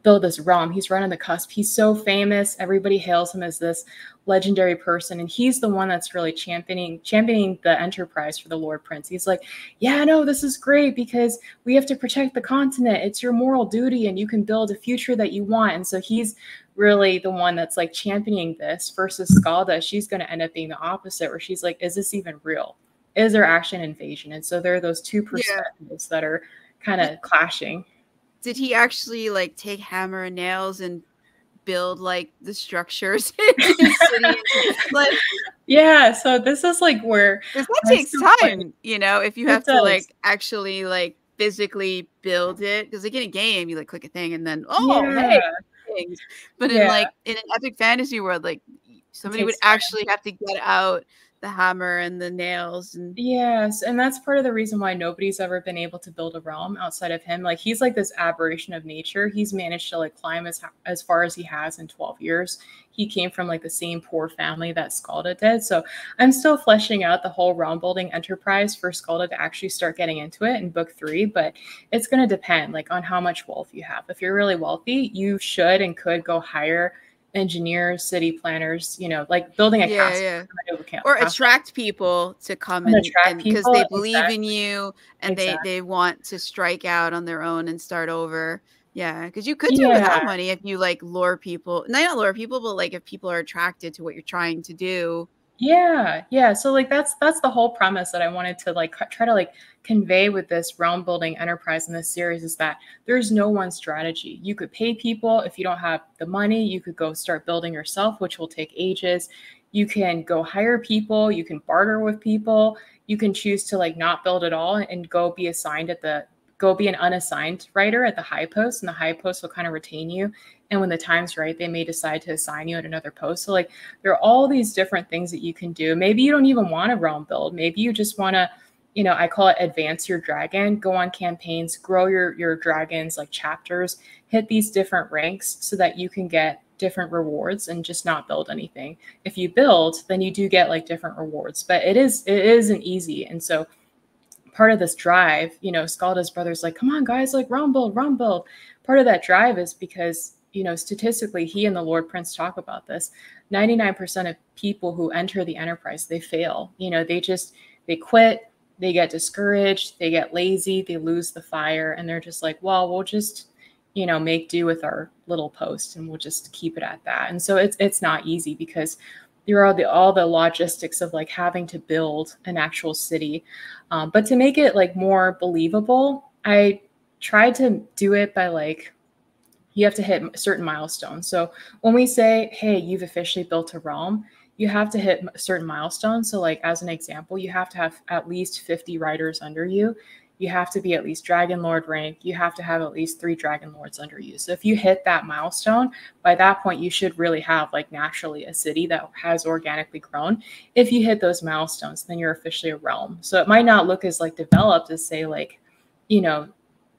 build this realm. He's right on the cusp. He's so famous. Everybody hails him as this legendary person. And he's the one that's really championing the enterprise for the Lord Prince. He's like, yeah, no, this is great because we have to protect the continent. It's your moral duty and you can build a future that you want. And so he's really the one that's championing this versus Skálda. She's going to end up being the opposite, where she's like, is this even real? Is there actually an invasion? And so there are those two perspectives that are kind of clashing. Did he actually take hammer and nails and build the structures in his city? Yeah, so this is where that takes time, if you have to actually physically build it, because in a game you click a thing and then hey, things. But in an epic fantasy world, somebody would actually have to get out the hammer and the nails. And yes, and that's part of the reason why nobody's ever been able to build a realm outside of him. He's this aberration of nature. He's managed to climb as far as he has in 12 years. He came from the same poor family that Skálda did. So I'm still fleshing out the whole realm building enterprise for Skálda to actually start getting into it in book 3, but it's going to depend on how much wealth you have. If you're really wealthy, you should and could go hire engineers, city planners, building a castle. Or attract people to come and because they believe in you and they want to strike out on their own and start over. Yeah, because you could do it without money if you lure people. Not lure people, but if people are attracted to what you're trying to do. Yeah. So that's the whole premise that I wanted to try to convey with this realm building enterprise in this series, is that there's no one strategy. You could pay people. If you don't have the money, you could go start building yourself, which will take ages. You can go hire people. You can barter with people. You can choose to not build at all and go be assigned go be an unassigned writer at the high post, and the high post will kind of retain you. And when the time's right, they may decide to assign you at another post. So there are all these different things that you can do. Maybe you don't even want a realm build. Maybe you just want to, I call it advance your dragon, go on campaigns, grow your dragons chapters, hit these different ranks so that you can get different rewards and just not build anything. If you build, then you do get different rewards, but it isn't easy. And so part of this drive, Skálda's brother's come on guys, realm build. Part of that drive is because, statistically, he and the Lord Prince talk about this. 99% of people who enter the enterprise, they fail. They quit, they get discouraged, they get lazy, they lose the fire, and they're just well, we'll just, make do with our little post and we'll just keep it at that. And so it's not easy because there are all the logistics of having to build an actual city. But to make it more believable, I tried to do it by you have to hit certain milestones. So when we say, hey, you've officially built a realm, you have to hit certain milestones. So as an example, you have to have at least 50 riders under you. You have to be at least Dragonlord rank. You have to have at least 3 Dragonlords under you. So if you hit that milestone, by that point, you should really have naturally a city that has organically grown. If you hit those milestones, then you're officially a realm. So it might not look as developed as say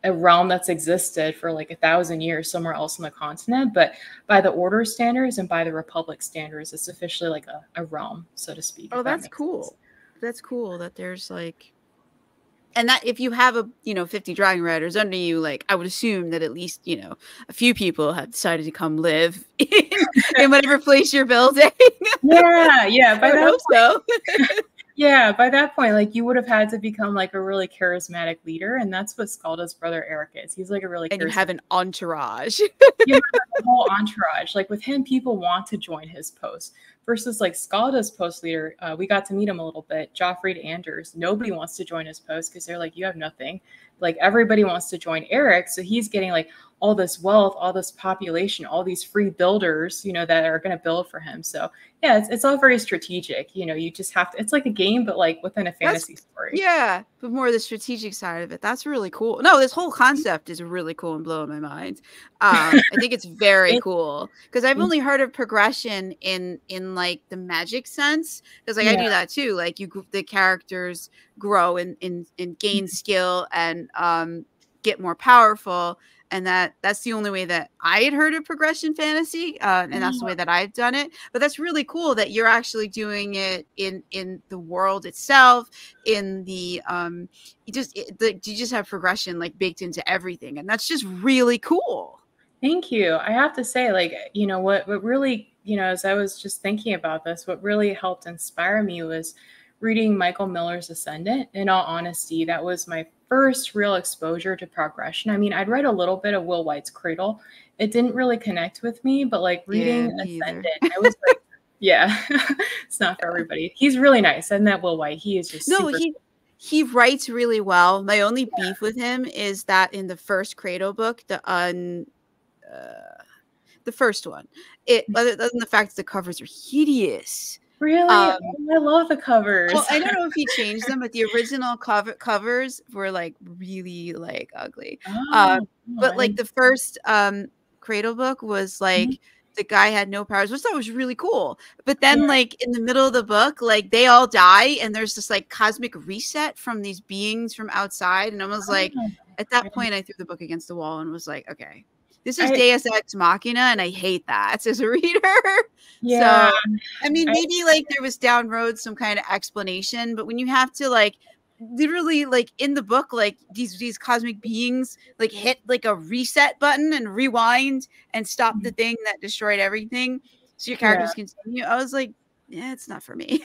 a realm that's existed for 1,000 years somewhere else on the continent. But by the order standards and by the Republic standards, it's officially a realm, so to speak. Oh, that's cool. Sense. That's cool that there's and that if you have 50 dragon riders under you, I would assume that at least, a few people have decided to come live in whatever place you're building. Yeah. I hope so. Yeah, by that point, like you would have had to become like a really charismatic leader, and that's what Skálda's brother Eric is. He's like a really and you have an entourage. You have a whole entourage. Like with him, people want to join his post. Versus like Skálda's post leader, we got to meet him a little bit. Joffrey Anders, nobody wants to join his post because they're like, you have nothing. Like everybody wants to join Eric, so he's getting like all this wealth, all this population, all these free builders, you know, that are going to build for him. So yeah, it's all very strategic. You know, you just have to. It's like a game, but like within a fantasy story. Yeah, but more the strategic side of it. That's really cool. No, this whole concept is really cool and blowing my mind. I think it's very cool because I've only heard of progression in like the magic sense, because like I do that too. Like the characters grow and gain skill and get more powerful. And that's the only way that I had heard of progression fantasy, and that's the way that I've done it. But that's really cool that you're actually doing it in the world itself. In the you just have progression like baked into everything, and that's just really cool. Thank you. I have to say, like, you know, what really, you know, as I was just thinking about this, what really helped inspire me was reading Michael Miller's Ascendant. In all honesty, that was my first real exposure to progression. I mean, I'd read a little bit of Will White's Cradle. It didn't really connect with me, but like reading Ascendant, I was like, yeah, it's not for everybody. He's really nice. And that Will White, he is just he writes really well. My only beef with him is that in the first Cradle book, the first one, other than the fact that the covers are hideous. Really? I love the covers. Well, I don't know if he changed them, but the original covers were like really like ugly. But like the first Cradle book was like the guy had no powers, which I thought was really cool. But then like in the middle of the book, like they all die and there's this like cosmic reset from these beings from outside. And I was like, at that point I threw the book against the wall and was like, okay, this is Deus Ex Machina, and I hate that as a reader. Yeah. So, I mean, maybe like there was down road some kind of explanation, but when you have to like literally like in the book, like these cosmic beings like hit like a reset button and rewind and stop the thing that destroyed everything, so your characters continue. I was like, yeah, it's not for me.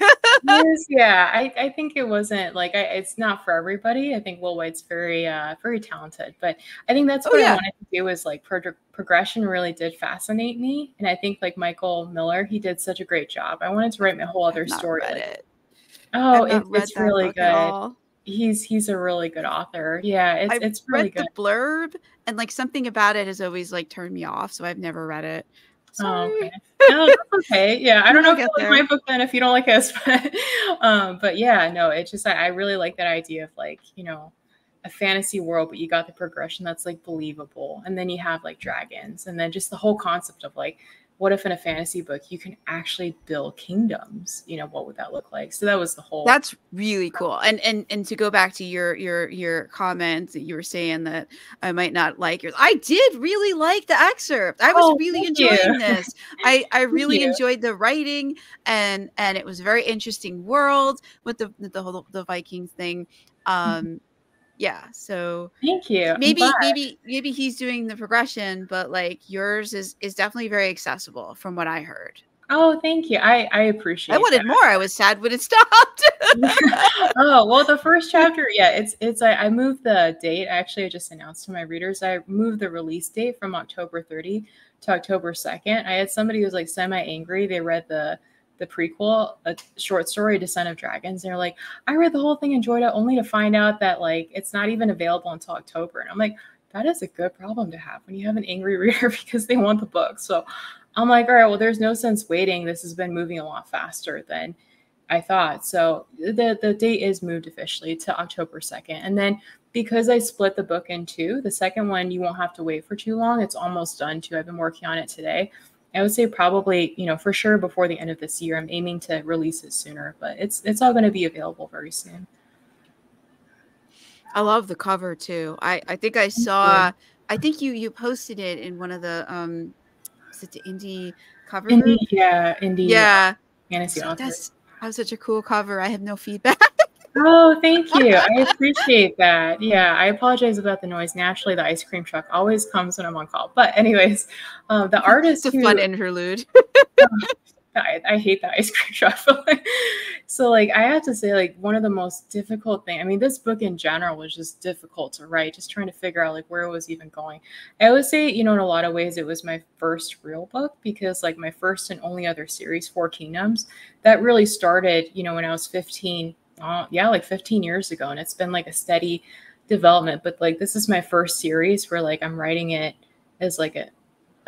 I think it wasn't like it's not for everybody. I think Will White's very very talented, but I think that's what I wanted to do is like progression really did fascinate me, and I think like Michael Miller, he did such a great job. I wanted to write my whole other story. It's really good. He's a really good author. Yeah, it's really good. The blurb, and like something about it has always like turned me off, so I've never read it. Sorry. Oh, okay. No, that's okay. Yeah, I don't know if you like my book then, if you don't like us, but yeah, no, it's just I really like that idea of like, you know, a fantasy world, but you got the progression that's like believable, and then you have like dragons, and then just the whole concept of like, what if in a fantasy book you can actually build kingdoms? You know, what would that look like? So that was the whole. That's really cool. And to go back to your comment that you were saying that I might not like yours, I did really like the excerpt. I was really enjoying this. I really enjoyed the writing, and it was a very interesting world with the Vikings thing. Yeah, so thank you. Maybe he's doing the progression, but like yours is definitely very accessible from what I heard. Oh, thank you. I appreciate it. I wanted more. I was sad when it stopped. Oh, well, the first chapter, it's I moved the date. Actually, I just announced to my readers, I moved the release date from October 30 to October 2nd. I had somebody who was like semi-angry. They read the prequel, a short story, Descent of Dragons. They're like, I read the whole thing, enjoyed it, only to find out that like it's not even available until October. And I'm like, that is a good problem to have when you have an angry reader because they want the book. So I'm like, all right, well, there's no sense waiting. This has been moving a lot faster than I thought. So the date is moved officially to October 2nd. And then because I split the book in two, the second one, you won't have to wait for too long. It's almost done too. I've been working on it today. I would say probably, you know, for sure before the end of this year. I'm aiming to release it sooner, but it's all going to be available very soon. I love the cover too. I think I saw. I think you posted it in one of the is it the indie cover? Indie, yeah. Fantasy authors. That was such a cool cover. I have no feedback. Oh, thank you. I appreciate that. Yeah, I apologize about the noise. Naturally, the ice cream truck always comes when I'm on call. But anyways, the artist it's a fun interlude. I hate the ice cream truffle. So like I have to say, like, one of the most difficult thing, I mean, this book in general was just difficult to write, just trying to figure out like where it was even going. I would say, you know, in a lot of ways it was my first real book, because like my first and only other series, Four Kingdoms, that really started, you know, when I was 15. Yeah, like 15 years ago, and it's been like a steady development. But like this is my first series where like I'm writing it as like a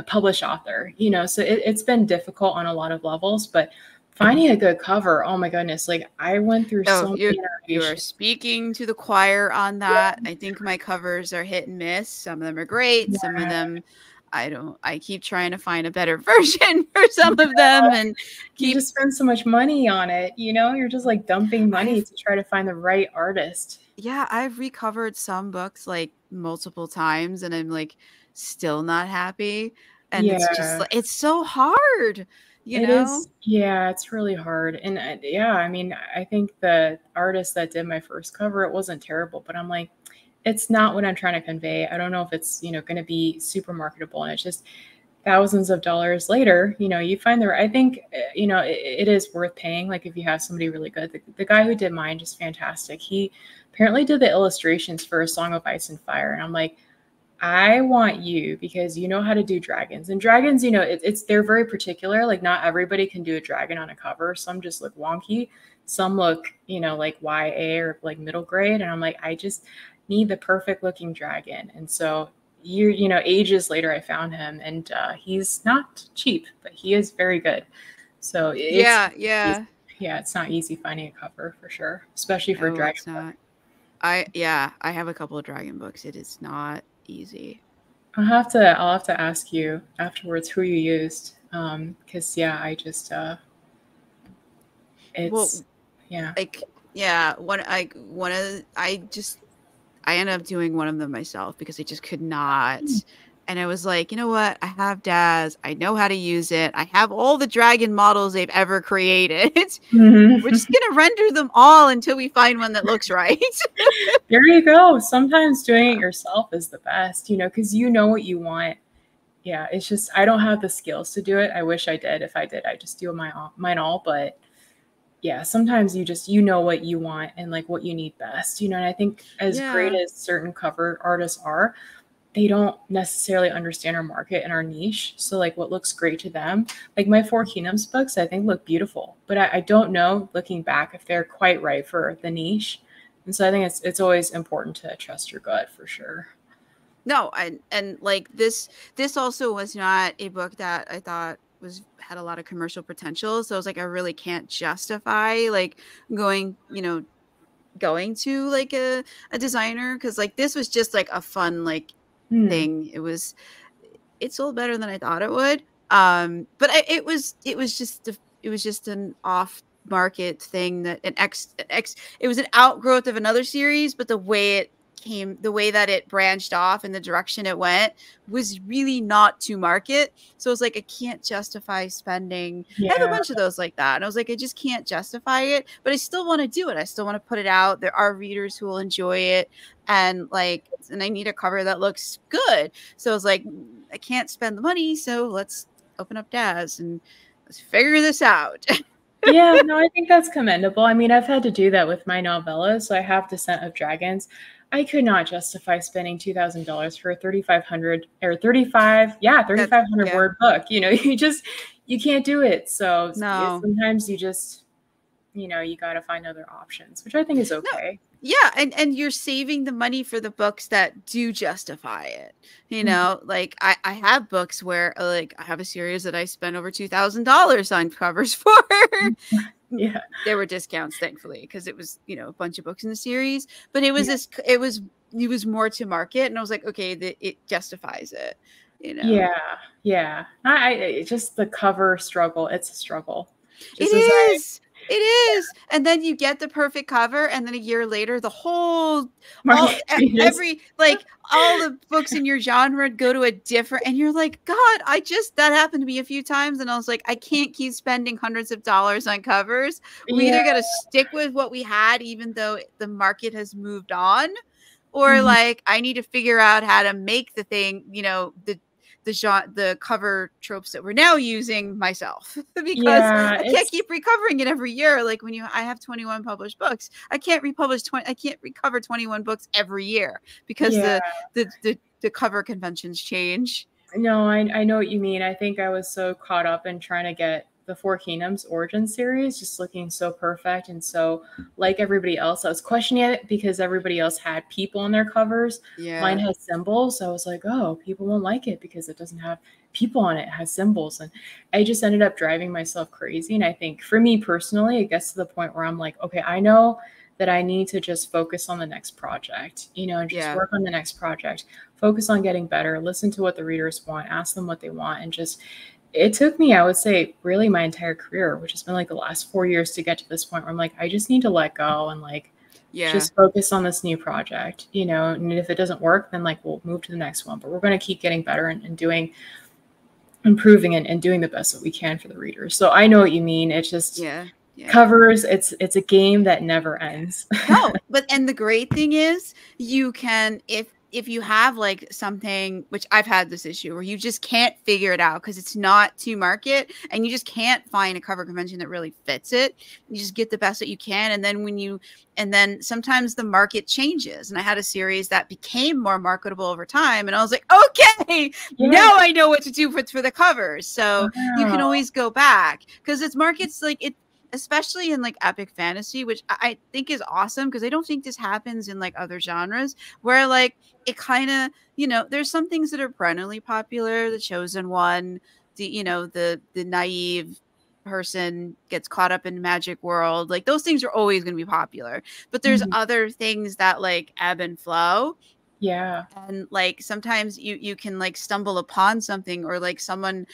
published author, you know, so it's been difficult on a lot of levels, but finding a good cover, oh my goodness, like I went through so many you are iterations. speaking to the choir on that. I think my covers are hit and miss. Some of them are great. Some of them I keep trying to find a better version for some of them, and you just spend so much money on it, you know, you're just like dumping money to try to find the right artist. Yeah, I've recovered some books like multiple times, and I'm like still not happy. And it's just like, it's so hard, you know? Yeah, it's really hard. And yeah, I mean, I think the artist that did my first cover, it wasn't terrible, but I'm like, it's not what I'm trying to convey. I don't know if it's, you know, going to be super marketable. And it's just thousands of dollars later, you know, you find I think, you know, it is worth paying. Like if you have somebody really good, the guy who did mine, just fantastic. He apparently did the illustrations for A Song of Ice and Fire. And I'm like, I want you, because you know how to do dragons, and dragons, you know, they're very particular. Like not everybody can do a dragon on a cover. Some just look wonky. Some look, you know, like YA or like middle grade. And I'm like, I just need the perfect looking dragon. And so you know, ages later, I found him, and he's not cheap, but he is very good. So it's not easy finding a cover for sure, especially for dragon. It's not. I have a couple of dragon books. It is not easy. I'll have to ask you afterwards who you used, because I just it's I ended up doing one of them myself because I just could not. And I was like, you know what? I have Daz. I know how to use it. I have all the dragon models they've ever created. We're just going to render them all until we find one that looks right. There you go. Sometimes doing it yourself is the best, you know, because you know what you want. Yeah, it's just, I don't have the skills to do it. I wish I did. If I did, I'd just do mine all. But yeah, sometimes you know what you want and like what you need best, you know. And I think as great as certain cover artists are, they don't necessarily understand our market and our niche. So like what looks great to them, like my Four Kingdoms books, I think look beautiful, but I don't know looking back if they're quite right for the niche. And so I think it's always important to trust your gut for sure. No, and like this also was not a book that I thought had a lot of commercial potential. So I was like, I really can't justify like going to like a designer, because like this was just like a fun like thing. It sold better than I thought it would. But it was just an off market thing, that it was an outgrowth of another series, but the way that it branched off and the direction it went was really not to market. So I was like, I can't justify spending. I have a bunch of those like that. And I was like, I just can't justify it, but I still want to do it. I still want to put it out. There are readers who will enjoy it. And I need a cover that looks good. So I was like, I can't spend the money. So let's open up Daz and let's figure this out. Yeah, no, I think that's commendable. I mean, I've had to do that with my novellas. So I have Descent of Dragons. I could not justify spending $2,000 for a 3,500 word book. You know, you can't do it. So sometimes you just, you know, you got to find other options, which I think is okay. No. Yeah. And you're saving the money for the books that do justify it. You know, like I have books where like I have a series that I spent over $2,000 on covers for. Yeah, there were discounts, thankfully, because it was, you know, a bunch of books in the series, but it was more to market, and I was like, okay, it justifies it, you know. I just the cover struggle, it's a struggle. It is. And then you get the perfect cover, and then a year later the whole all the books in your genre go to a different, and you're like, God, that happened to me a few times, and I was like, I can't keep spending hundreds of dollars on covers. We either got to stick with what we had, even though the market has moved on, or like I need to figure out how to make the thing, you know, the the cover tropes that we're now using myself because Yeah, I can't keep recovering it every year. Like when I have 21 published books, I can't recover 21 books every year because the cover conventions change. No, I know what you mean. I think I was so caught up in trying to get the Four Kingdoms origin series just looking so perfect and so like everybody else. I was questioning it because everybody else had people on their covers. Yeah. Mine has symbols. So I was like, oh, people won't like it because it doesn't have people on it. It has symbols. And I just ended up driving myself crazy. And I think for me personally, it gets to the point where I'm like, okay, I know that I need to just focus on the next project, and just work on the next project, focus on getting better, listen to what the readers want, ask them what they want. And just, it took me, I would say, really my entire career, which has been like the last 4 years to get to this point where I'm like, I just need to let go and like, just focus on this new project, and if it doesn't work, then like, we'll move to the next one, but we're going to keep getting better and improving and doing the best that we can for the readers. So I know what you mean. It's just, covers, it's a game that never ends. No, and the great thing is you can, if you have like something, which I've had this issue where you just can't figure it out because it's not to market and you just can't find a cover convention that really fits it. You just get the best that you can. And then sometimes the market changes. And I had a series that became more marketable over time. And I was like, okay, now I know what to do for the covers. So you can always go back because it's markets like it, especially in like epic fantasy, which I think is awesome because I don't think this happens in like other genres where like it kind of, there's some things that are perennially popular, the chosen one, the naive person gets caught up in magic world. Like those things are always going to be popular, but there's other things that like ebb and flow. Yeah. And like sometimes you can like stumble upon something or like someone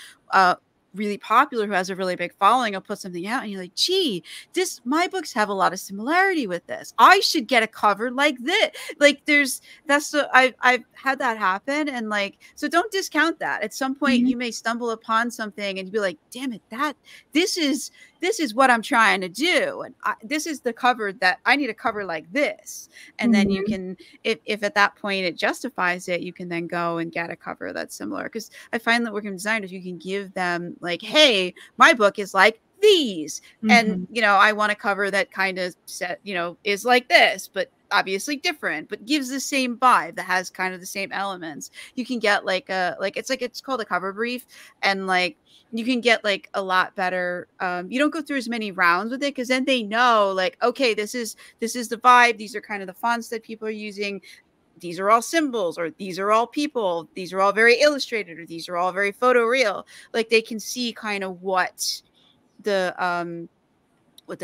really popular who has a really big following. I'll put something out and you're like, gee, my books have a lot of similarity with this. I should get a cover like this. Like I've had that happen. And like, so don't discount that. At some point you may stumble upon something and you'd be like, damn it, this is what I'm trying to do. And this is the cover that I need a cover like this. And then you can, if at that point it justifies it, you can then go and get a cover that's similar. Because I find that working with designers, you can give them like, hey, my book is like these. And, I want a cover that kind of is like this, but obviously different, but gives the same vibe that has kind of the same elements. You can get it's called a cover brief. And like, you can get like a lot better. You don't go through as many rounds with it because then they know like, okay, this is the vibe. These are kind of the fonts that people are using. These are all symbols, or these are all people. These are all very illustrated, or these are all very photoreal. Like they can see kind of what the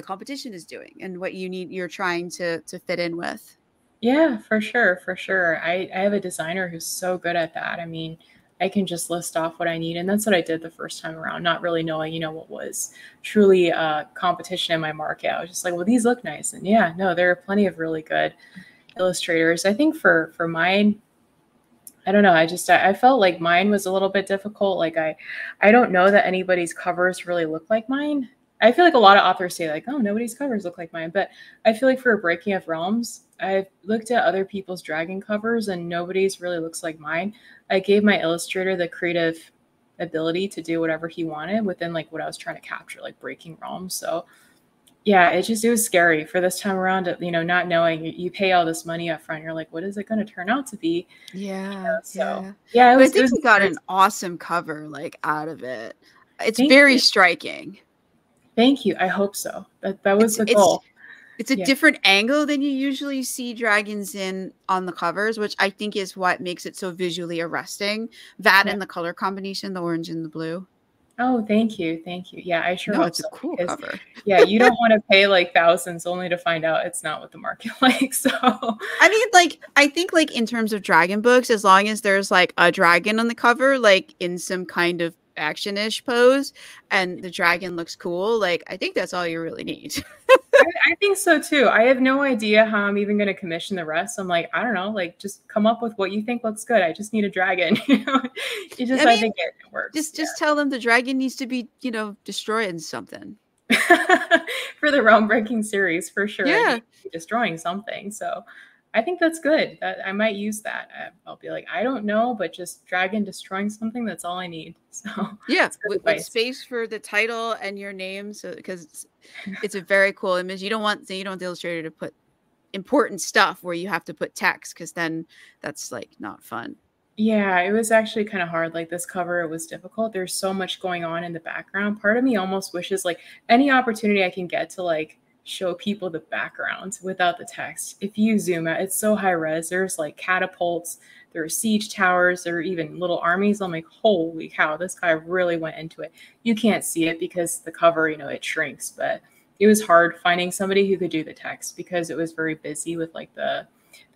competition is doing and what you're trying to fit in with. Yeah, for sure. I have a designer who's so good at that. I mean, I can just list off what I need. And that's what I did the first time around, not really knowing, what was truly competition in my market. I was just like, well, these look nice. And yeah, no, there are plenty of really good illustrators. I think for mine, I don't know. I felt like mine was a little bit difficult. Like I don't know that anybody's covers really look like mine. I feel like a lot of authors say like, oh, nobody's covers look like mine. But I feel like for Breaking of Realms, I've looked at other people's dragon covers and nobody's really looks like mine. I gave my illustrator the creative ability to do whatever he wanted within like what I was trying to capture, like Breaking Realms. So yeah, it was scary for this time around, not knowing. You pay all this money up front. You're like, what is it going to turn out to be? Yeah. Yeah. I think we got an awesome cover like out of it. It's very striking. Thank you. I hope so. That was the goal. It's a different angle than you usually see dragons in on the covers, which I think is what makes it so visually arresting. That and the color combination, the orange and the blue. Oh, thank you. Yeah, I sure hope it's a cool cover. Yeah, you don't want to pay like thousands only to find out it's not what the market likes. So I mean, like, I think like in terms of dragon books, as long as there's like a dragon on the cover, like in some kind of action-ish pose, and the dragon looks cool, like I think that's all you really need. I think so too. I have no idea how I'm even going to commission the rest. I'm like, I don't know, like just come up with what you think looks good. I just need a dragon. I think it works. Just tell them the dragon needs to be, destroying something. For the realm breaking series, for sure. Yeah, destroying something. So I think that's good. I might use that. I'll be like, I don't know, but just dragon destroying something, that's all I need. So yeah, with space for the title and your name, so because it's a very cool image. You don't want the illustrator to put important stuff where you have to put text, because then that's like not fun. Yeah, it was actually kind of hard. Like this cover, it was difficult. There's so much going on in the background. Part of me almost wishes like any opportunity I can get to like show people the background without the text. If you zoom out, it's so high res. There's like catapults, there are siege towers, there are even little armies. I'm like, holy cow, this guy really went into it. You can't see it because the cover, you know, it shrinks, but it was hard finding somebody who could do the text because it was very busy with like the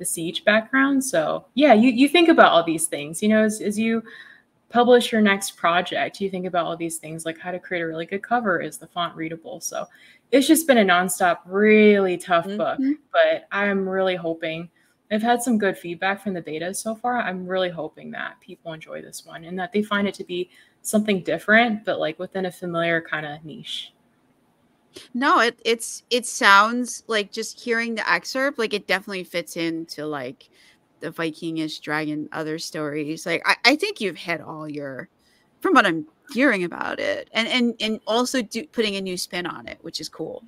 siege background. So yeah, you think about all these things, you know, as you publish your next project, you think about all these things, like how to create a really good cover. Is the font readable? So it's just been a nonstop, really tough book, but I'm really hoping, I've had some good feedback from the beta so far. I'm really hoping that people enjoy this one and that they find it to be something different, but like within a familiar kind of niche. No, it sounds like, just hearing the excerpt, like it definitely fits into like the Vikingish dragon other stories. Like I think you've hit all your, from what I'm hearing about it, and also putting a new spin on it, which is cool.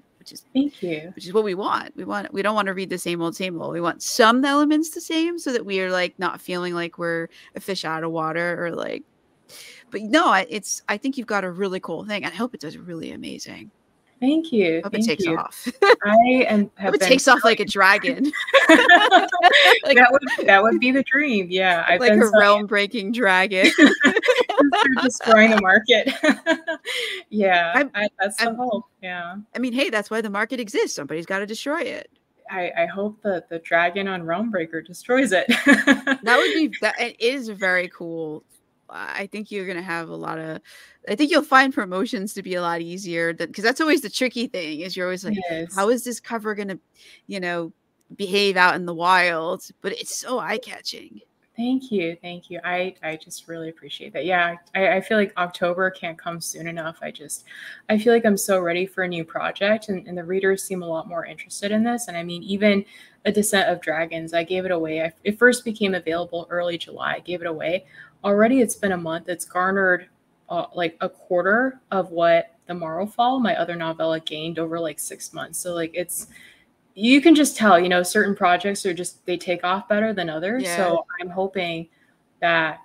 Thank you. Which is what we want. We don't want to read the same old. We want some elements the same, so that we are like not feeling like we're a fish out of water, or like. But no, I think you've got a really cool thing. I hope it does really amazing. Thank you. Hope it takes off. Hope it takes off like a dragon. Like, that would be the dream. Yeah, I've like a realm-breaking dragon. Destroying the market. Yeah, that's the hope. Yeah. I mean, hey, that's why the market exists. Somebody's got to destroy it. I hope that the dragon on Realmbreaker destroys it. That would be that. It is very cool. I think you're going to have a lot of, I think you'll find promotions to be a lot easier, because that's always the tricky thing, is you're always like, how is this cover going to, you know, behave out in the wild? But it's so eye-catching. Thank you. Thank you. I just really appreciate that. Yeah. I feel like October can't come soon enough. I feel like I'm so ready for a new project, and the readers seem a lot more interested in this. And I mean, even A Descent of Dragons, I gave it away. It first became available early July. I gave it away. Already it's been a month. It's garnered like a quarter of what The Morrowfall, my other novella, gained over like 6 months. So like you can just tell, you know, certain projects are just, they take off better than others. Yeah. So I'm hoping that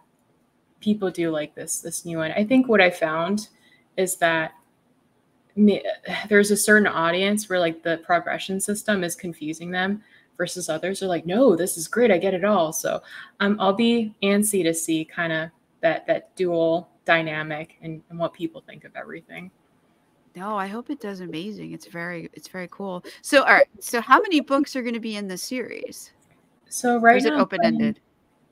people do like this new one. I think what I found is that there's a certain audience where like the progression system is confusing them, versus others are like, no, this is great, I get it all. So I'll be antsy to see kind of that dual dynamic and what people think of everything. No, I hope it does amazing. It's very cool. So all right, so how many books are going to be in this series? So right now, is it open-ended?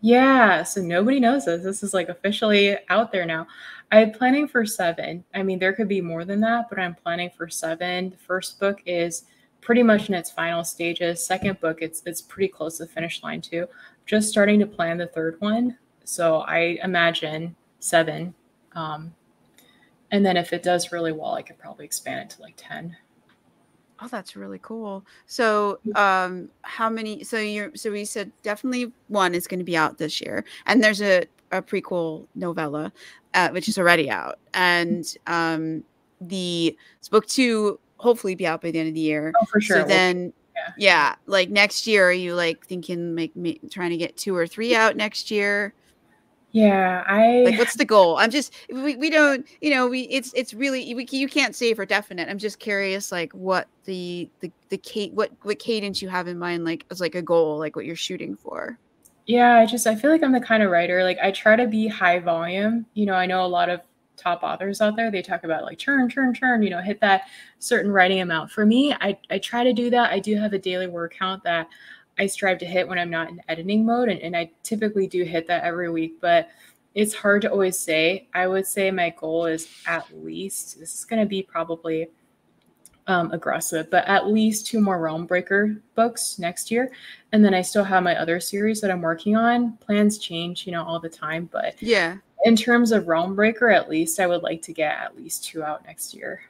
Yeah, so nobody knows this. This is like officially out there now. I'm planning for 7. I mean, there could be more than that, but I'm planning for 7. The first book is pretty much in its final stages. Second book, it's pretty close to the finish line too. Just starting to plan the third one. So I imagine 7. And then if it does really well, I could probably expand it to like 10. Oh, that's really cool. So how many, so we said definitely 1 is going to be out this year. And there's a prequel novella, which is already out. And the book 2 hopefully be out by the end of the year. Oh, for sure. So then, yeah, like next year, are you like thinking like trying to get 2 or 3 out next year? Yeah, like, what's the goal? I'm just, we don't, you know, it's really, you can't say for definite. I'm just curious, like what what cadence you have in mind, like as like a goal, like what you're shooting for. Yeah, I feel like I'm the kind of writer, like I try to be high volume. You know, I know a lot of top authors out there, they talk about like churn, you know, hit that certain writing amount. For me, I try to do that. I do have a daily word count that I strive to hit when I'm not in editing mode. And I typically do hit that every week, but it's hard to always say. I would say my goal is at least, this is going to be probably aggressive, but at least 2 more Realmbreaker books next year. And then I still have my other series that I'm working on. Plans change, you know, all the time, but yeah, in terms of Realmbreaker, at least I would like to get at least 2 out next year.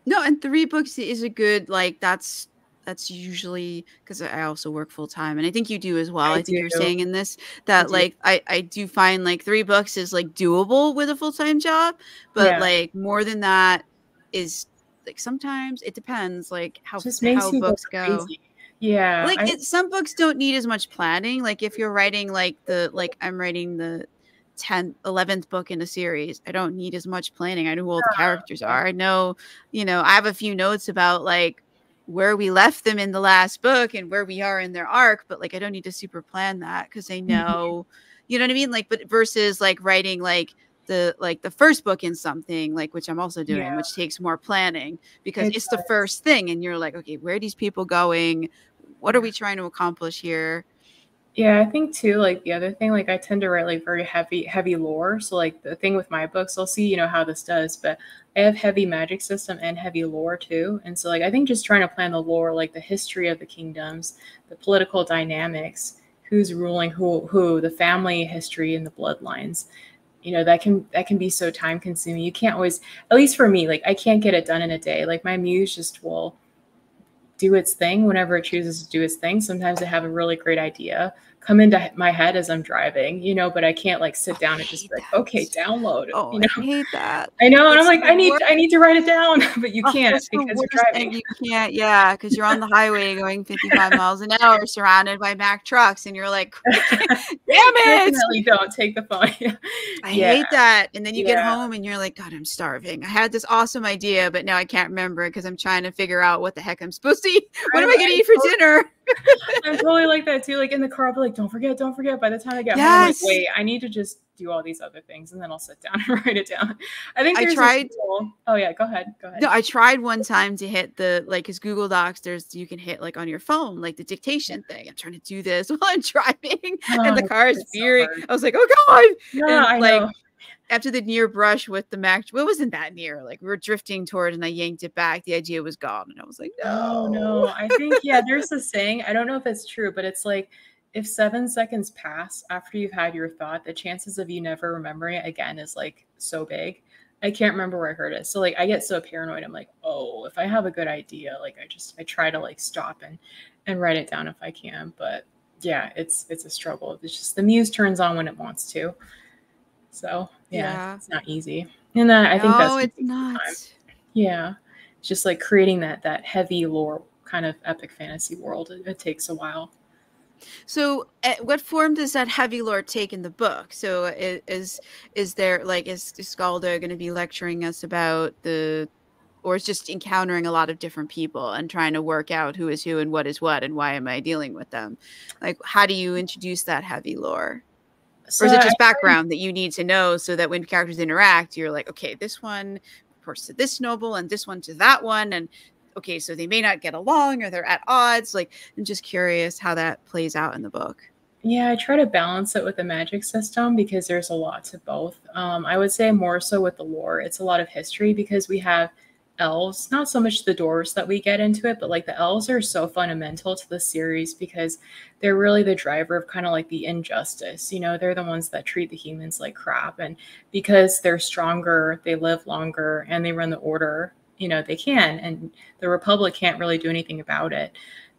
No, and 3 books is a good, like, that's that's usually because I also work full time, and I think you do as well. I I think do. you were saying in this I that do. like I do find like 3 books is like doable with a full-time job, but Yeah. like more than that is like sometimes it depends like Just makes how you go books go. crazy. Yeah. Like some books don't need as much planning. Like if you're writing like I'm writing the 10th, 11th book in a series, I don't need as much planning. I know who all the characters Yeah. are. I know, I have a few notes about like where we left them in the last book and where we are in their arc, but like I don't need to super plan that because I Mhm. know, you know what I mean? Like, but versus like writing like the first book in something like which I'm also doing, Yeah. which takes more planning because It it's the does. first thing and you're like, okay, where are these people going? What are Yeah. we trying to accomplish here? Yeah, I think too, like the other thing, like I tend to write like very heavy lore. So like the thing with my books, I'll see, how this does, but I have heavy magic system and heavy lore too. And so like I think just trying to plan the lore, like the history of the kingdoms, the political dynamics, who's ruling who, the family history and the bloodlines, that can be so time consuming. You can't always, at least for me, like I can't get it done in a day. Like my muse just will do its thing whenever it chooses to do its thing. Sometimes I have a really great idea come into my head as I'm driving, but I can't like sit Oh, I down and just hate be like, okay, that. download it. Oh, I hate that. I know, and I'm It's like, the I need worst. I need to write it down, but you Oh, can't it's the because you're worst, driving. and you can't, yeah, because you're on the highway going 55 miles an hour, surrounded by Mack trucks, and you're like, damn it! Definitely don't take the phone. I Yeah, hate that. And then you get yeah. home and you're like, God, I'm starving. I had this awesome idea, but now I can't remember it because I'm trying to figure out what the heck I'm supposed to eat. What am I going to eat for dinner? I'm totally like that too. Like in the car, I'll be like, don't forget, don't forget. By the time I get home, I'm like, Yes. wait, I need to just do all these other things, and then I'll sit down and write it down. I think I there's this tried. rule. Oh yeah, go ahead. No, I tried one time to hit the like because Google Docs, you can hit like on your phone, like the dictation thing. I'm trying to do this while I'm driving, and the Oh, car is it's so veering. hard. I was like, oh God. Yeah, And I like know. after the near brush with the Mac, well, it wasn't that near. Like we were drifting toward and I yanked it back. The idea was gone. And I was like, Oh no. no. I think there's a saying. I don't know if it's true, but it's like if 7 seconds pass after you've had your thought, the chances of you never remembering it again is like so big. I can't remember where I heard it. So like I get so paranoid. I'm like, oh, if I have a good idea, like I try to like stop and write it down if I can. But yeah, it's a struggle. It's just the muse turns on when it wants to. So yeah, Yeah. it's not easy. And I think that's No, what it's takes the not. time. Yeah. It's just like creating that heavy lore kind of epic fantasy world. It takes a while. So, what form does that heavy lore take in the book? So, is there like is Skálda going to be lecturing us about or is just encountering a lot of different people and trying to work out who is who and what and why am I dealing with them? Like, how do you introduce that heavy lore? Or So is it I just background that you need to know so that when characters interact, you're like, okay, this one reports to this noble and this one to that one, and okay, so they may not get along or they're at odds. Like, I'm just curious how that plays out in the book. I try to balance it with the magic system because there's a lot to both. I would say more so with the lore. It's a lot of history because we have elves, not so much the dwarves that we get into it, but like the elves are so fundamental to the series because they're really the driver of kind of like the injustice. They're the ones that treat the humans like crap. And because they're stronger, they live longer and they run the order, they can. And the Republic can't really do anything about it.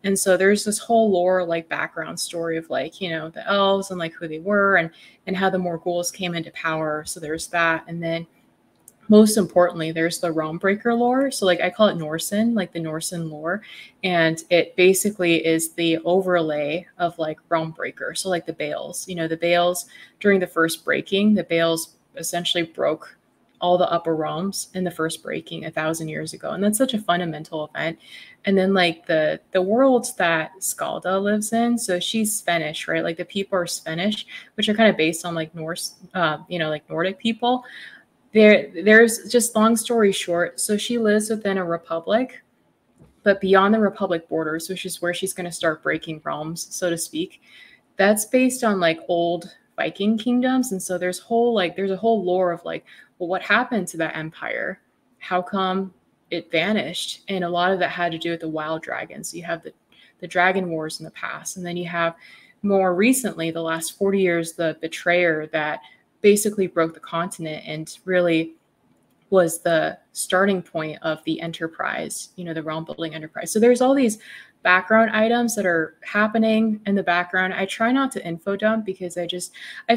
And so there's this whole lore, like background story of like, the elves and like who they were and how the Morghuls came into power. So there's that. And then most importantly, there's the realm breaker lore. So like I call it Norsen, like the Norsen lore. And it basically is the overlay of like realm breaker. So like the Bales, the Bales during the first breaking, the Bales essentially broke all the upper realms in the first breaking 1,000 years ago. And that's such a fundamental event. And then like the worlds that Skálda lives in, so she's Finnish, right? Like the people are Finnish, which are kind of based on like Norse, like Nordic people. There's just long story short. So she lives within a republic, but beyond the republic borders, which is where she's going to start breaking realms, so to speak. That's based on like old Viking kingdoms. And so there's a whole lore of like, well, what happened to that empire? How come it vanished? And a lot of that had to do with the wild dragons. So you have the dragon wars in the past. And then you have more recently, the last 40 years, the betrayer that basically broke the continent and really was the starting point of the enterprise, you know, the realm building enterprise. So there's all these background items that are happening in the background. I try not to info dump because I feel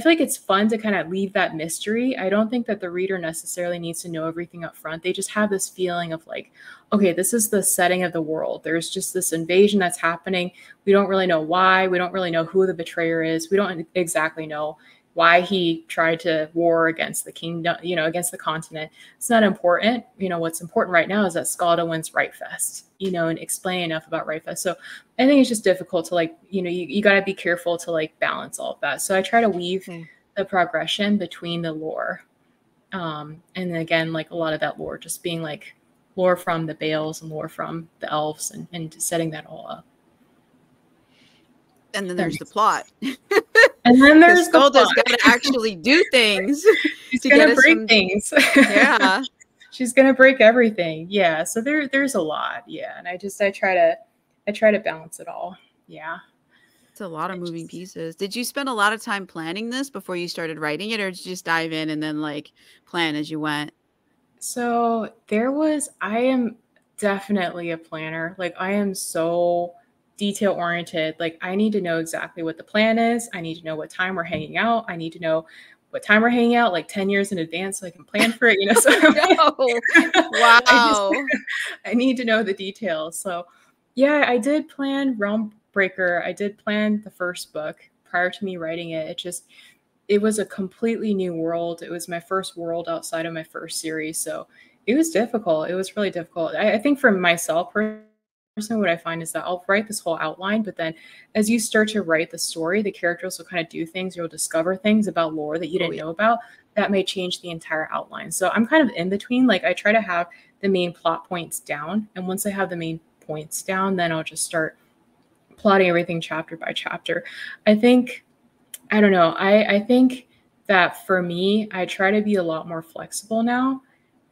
like it's fun to kind of leave that mystery. I don't think that the reader necessarily needs to know everything up front. They just have this feeling of like, okay, this is the setting of the world. There's just this invasion that's happening. We don't really know why. We don't really know who the betrayer is. We don't exactly know why he tried to war against the kingdom, you know, against the continent. It's not important. You know, what's important right now is that Skálda wins Rightfest, you know, and explain enough about Rightfest. So I think it's just difficult to like, you know, you got to be careful to like balance all of that. So I try to weave the progression between the lore. And then again, like a lot of that lore just being like lore from the Bales and lore from the elves and setting that all up. And then there's the plot. And then there's Skálda's got to actually do things. She's gonna break things. Yeah, she's gonna break everything. Yeah, so there's a lot. Yeah, and I try to balance it all. Yeah, it's a lot of moving pieces. Did you spend a lot of time planning this before you started writing it, or did you just dive in and then like plan as you went? So I am definitely a planner. Like I am so detail oriented. Like I need to know exactly what the plan is. I need to know what time we're hanging out. I need to know what time we're hanging out like 10 years in advance so I can plan for it, you know. So wow. I need to know the details. So yeah, I did plan Realmbreaker. I did plan the first book prior to me writing it. It was a completely new world. It was my first world outside of my first series. So it was difficult. It was really difficult. I think for myself personally, what I find is that I'll write this whole outline, but then as you start to write the story, the characters will kind of do things. You'll discover things about lore that you didn't know about that may change the entire outline. So I'm kind of in between. Like I try to have the main plot points down. And once I have the main points down, then I'll just start plotting everything chapter by chapter. I think that for me, I try to be a lot more flexible now.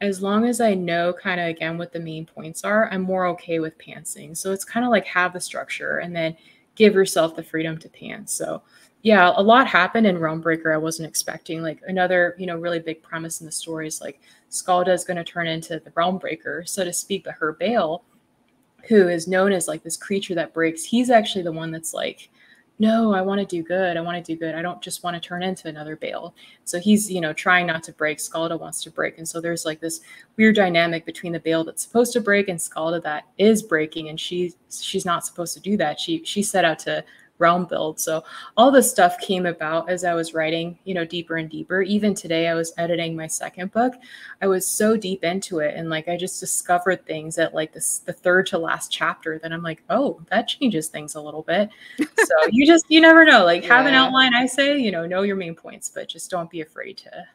As long as I know kind of, again, what the main points are, I'm more okay with pantsing. So it's kind of like have the structure and then give yourself the freedom to pants. So yeah, a lot happened in Realmbreaker I wasn't expecting. Like another, you know, really big premise in the story is like Skálda is going to turn into the Realmbreaker, so to speak, but her Bale, who is known as like this creature that breaks, he's actually the one that's like, no, I want to do good. I want to do good. I don't just want to turn into another Bale. So he's, you know, trying not to break. Skálda wants to break. And so there's like this weird dynamic between the Bale that's supposed to break and Skálda that is breaking. And she's not supposed to do that. She set out to realm build. So all this stuff came about as I was writing, you know, deeper and deeper. Even today, I was editing my second book. I was so deep into it. And like, I just discovered things at like the third to last chapter that I'm like, oh, that changes things a little bit. So you never know, like have an outline. I say, you know your main points, but just don't be afraid to,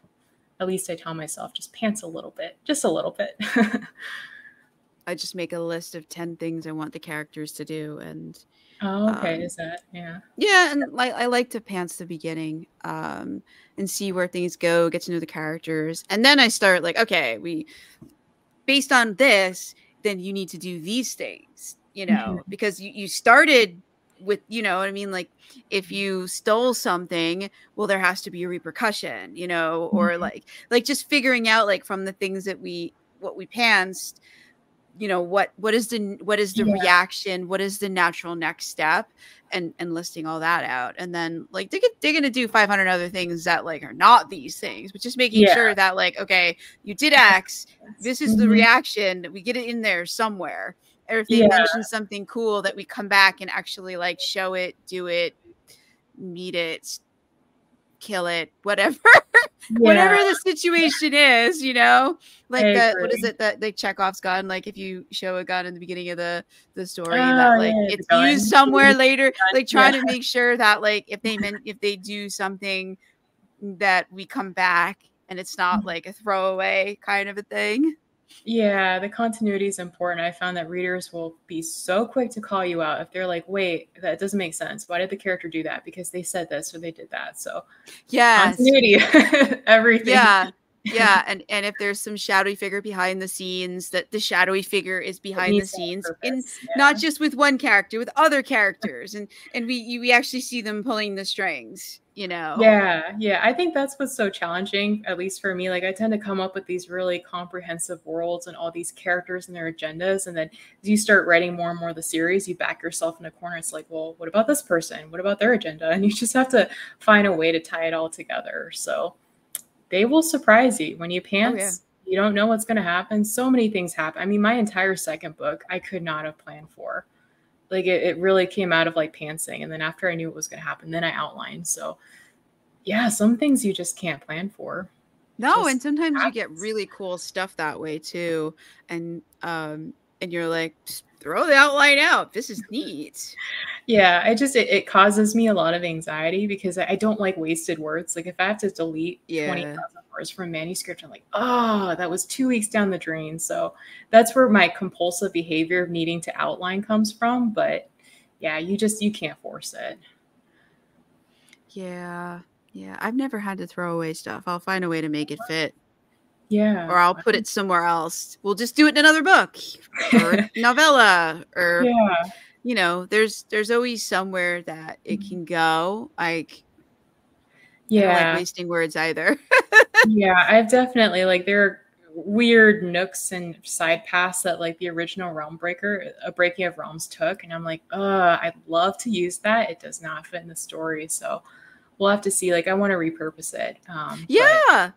at least I tell myself, just pants a little bit, just a little bit. I just make a list of 10 things I want the characters to do. And is that yeah and like I like to pants the beginning and see where things go, get to know the characters, and then I start like, okay, based on this, then you need to do these things, you know, because you started with, you know what I mean, like if you stole something, well, there has to be a repercussion, you know, or like just figuring out like from the things that what we pantsed, you know, what is the reaction, what is the natural next step, and listing all that out. And then like they're gonna do 500 other things that like are not these things, but just making sure that like, okay, you did X, this is the reaction, we get it in there somewhere. Or if they mention something cool, that we come back and actually like show it, do it, meet it, kill it, whatever. Whatever the situation is, you know, like what is it that like Chekhov's gun, like if you show a gun in the beginning of the story that like it's used somewhere later, like trying to make sure that like if they do something that we come back and it's not like a throwaway kind of a thing. Yeah, the continuity is important. I found that readers will be so quick to call you out if they're like, wait, that doesn't make sense. Why did the character do that? Because they said this or they did that. So continuity, everything. Yeah, and if there's some shadowy figure behind the scenes, that the shadowy figure is behind the scenes, in not just with one character, with other characters, and we actually see them pulling the strings, you know. Yeah, I think that's what's so challenging, at least for me. Like, I tend to come up with these really comprehensive worlds and all these characters and their agendas, and then as you start writing more and more of the series, you back yourself in a corner. It's like, well, what about this person? What about their agenda? And you just have to find a way to tie it all together. So they will surprise you when you pants. Oh, yeah. You don't know what's going to happen. So many things happen. I mean, my entire second book, I could not have planned for. Like, it really came out of like pantsing. And then after I knew what was going to happen, then I outlined. So yeah, some things you just can't plan for. No, and sometimes you get really cool stuff that way too. And you're like, throw the outline out. This is neat. Yeah, it causes me a lot of anxiety because I don't like wasted words. Like, if I have to delete 20,000 words from a manuscript, I'm like, oh, that was 2 weeks down the drain. So that's where my compulsive behavior of needing to outline comes from. But yeah, you can't force it. Yeah. Yeah, I've never had to throw away stuff. I'll find a way to make it fit. Yeah. Or I'll put it somewhere else. We'll just do it in another book or novella, or you know, there's always somewhere that it can go. Like, I don't like wasting words either. Yeah, I've definitely, like, there are weird nooks and side paths that like the original Realm Breaker, A Breaking of Realms, took, and I'm like, I'd love to use that. It does not fit in the story, so we'll have to see. Like, I want to repurpose it. Yeah,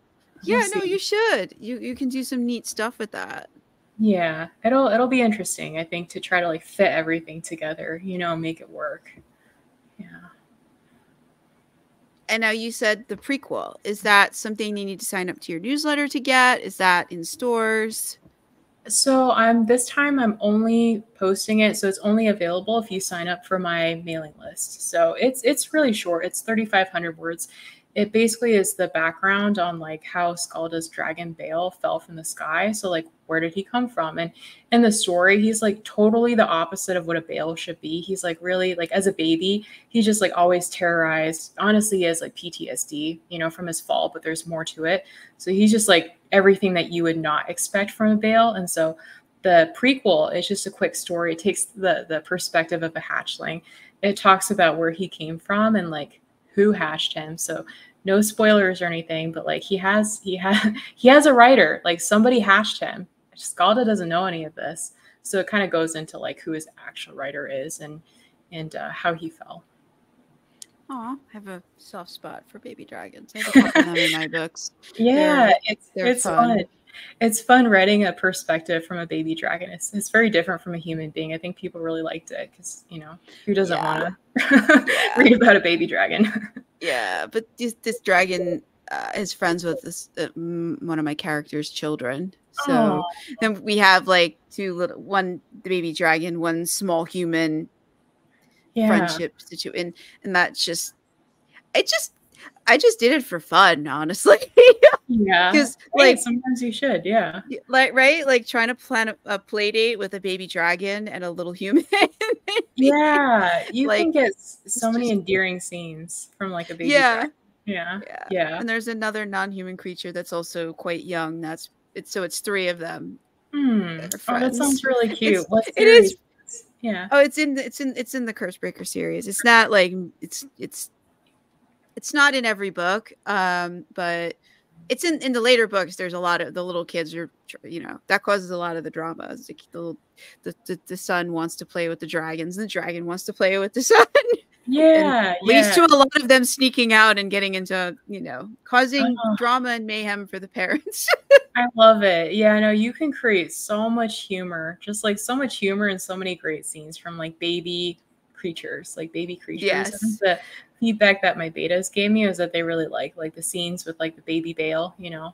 no, you should. You can do some neat stuff with that. Yeah, it'll be interesting, I think, to try to like fit everything together, you know, make it work. Yeah. And now you said the prequel. Is that something you need to sign up to your newsletter to get? Is that in stores? So this time I'm only posting it, so it's only available if you sign up for my mailing list. So it's really short. It's 3,500 words. It basically is the background on like how Skálda's dragon Bale fell from the sky. So like, where did he come from? And in the story, he's like totally the opposite of what a Bale should be. He's like really, like, as a baby, he's just like always terrorized. Honestly, he has like PTSD, you know, from his fall, but there's more to it. So he's just like everything that you would not expect from a Bale. And so the prequel is just a quick story. It takes the perspective of a hatchling. It talks about where he came from and like who hatched him. So no spoilers or anything, but like he has a writer, like somebody hatched him. Skálda doesn't know any of this. So it kind of goes into like who his actual writer is and how he fell. Oh, I have a soft spot for baby dragons. I have a couple of them in my books. Yeah, it's fun. It's fun writing a perspective from a baby dragon. It's very different from a human being. I think people really liked it because, you know, who doesn't want to read about a baby dragon? Yeah, but this dragon is friends with this one of my characters' children. So then we have like one the baby dragon, one small human friendship situation, and that's just I just did it for fun, honestly. Yeah, because like sometimes you should, like like trying to plan a play date with a baby dragon and a little human. Yeah, you like, can get so many endearing scenes from like a baby dragon. Yeah. And there's another non-human creature that's also quite young. It's 3 of them. Oh, that sounds really cute. It is. Yeah. Oh, it's in the Cursebreaker series. It's not like it's not in every book, but it's in the later books. There's a lot of the little kids are, you know, that causes a lot of the drama. The son wants to play with the dragons, and the dragon wants to play with the son. Yeah, leads to a lot of them sneaking out and getting into, you know, causing drama and mayhem for the parents. I love it. Yeah, no, you can create so much humor, just like so much humor and so many great scenes from like baby creatures. Yes. The feedback that my betas gave me was that they really like the scenes with like the baby Bale, you know.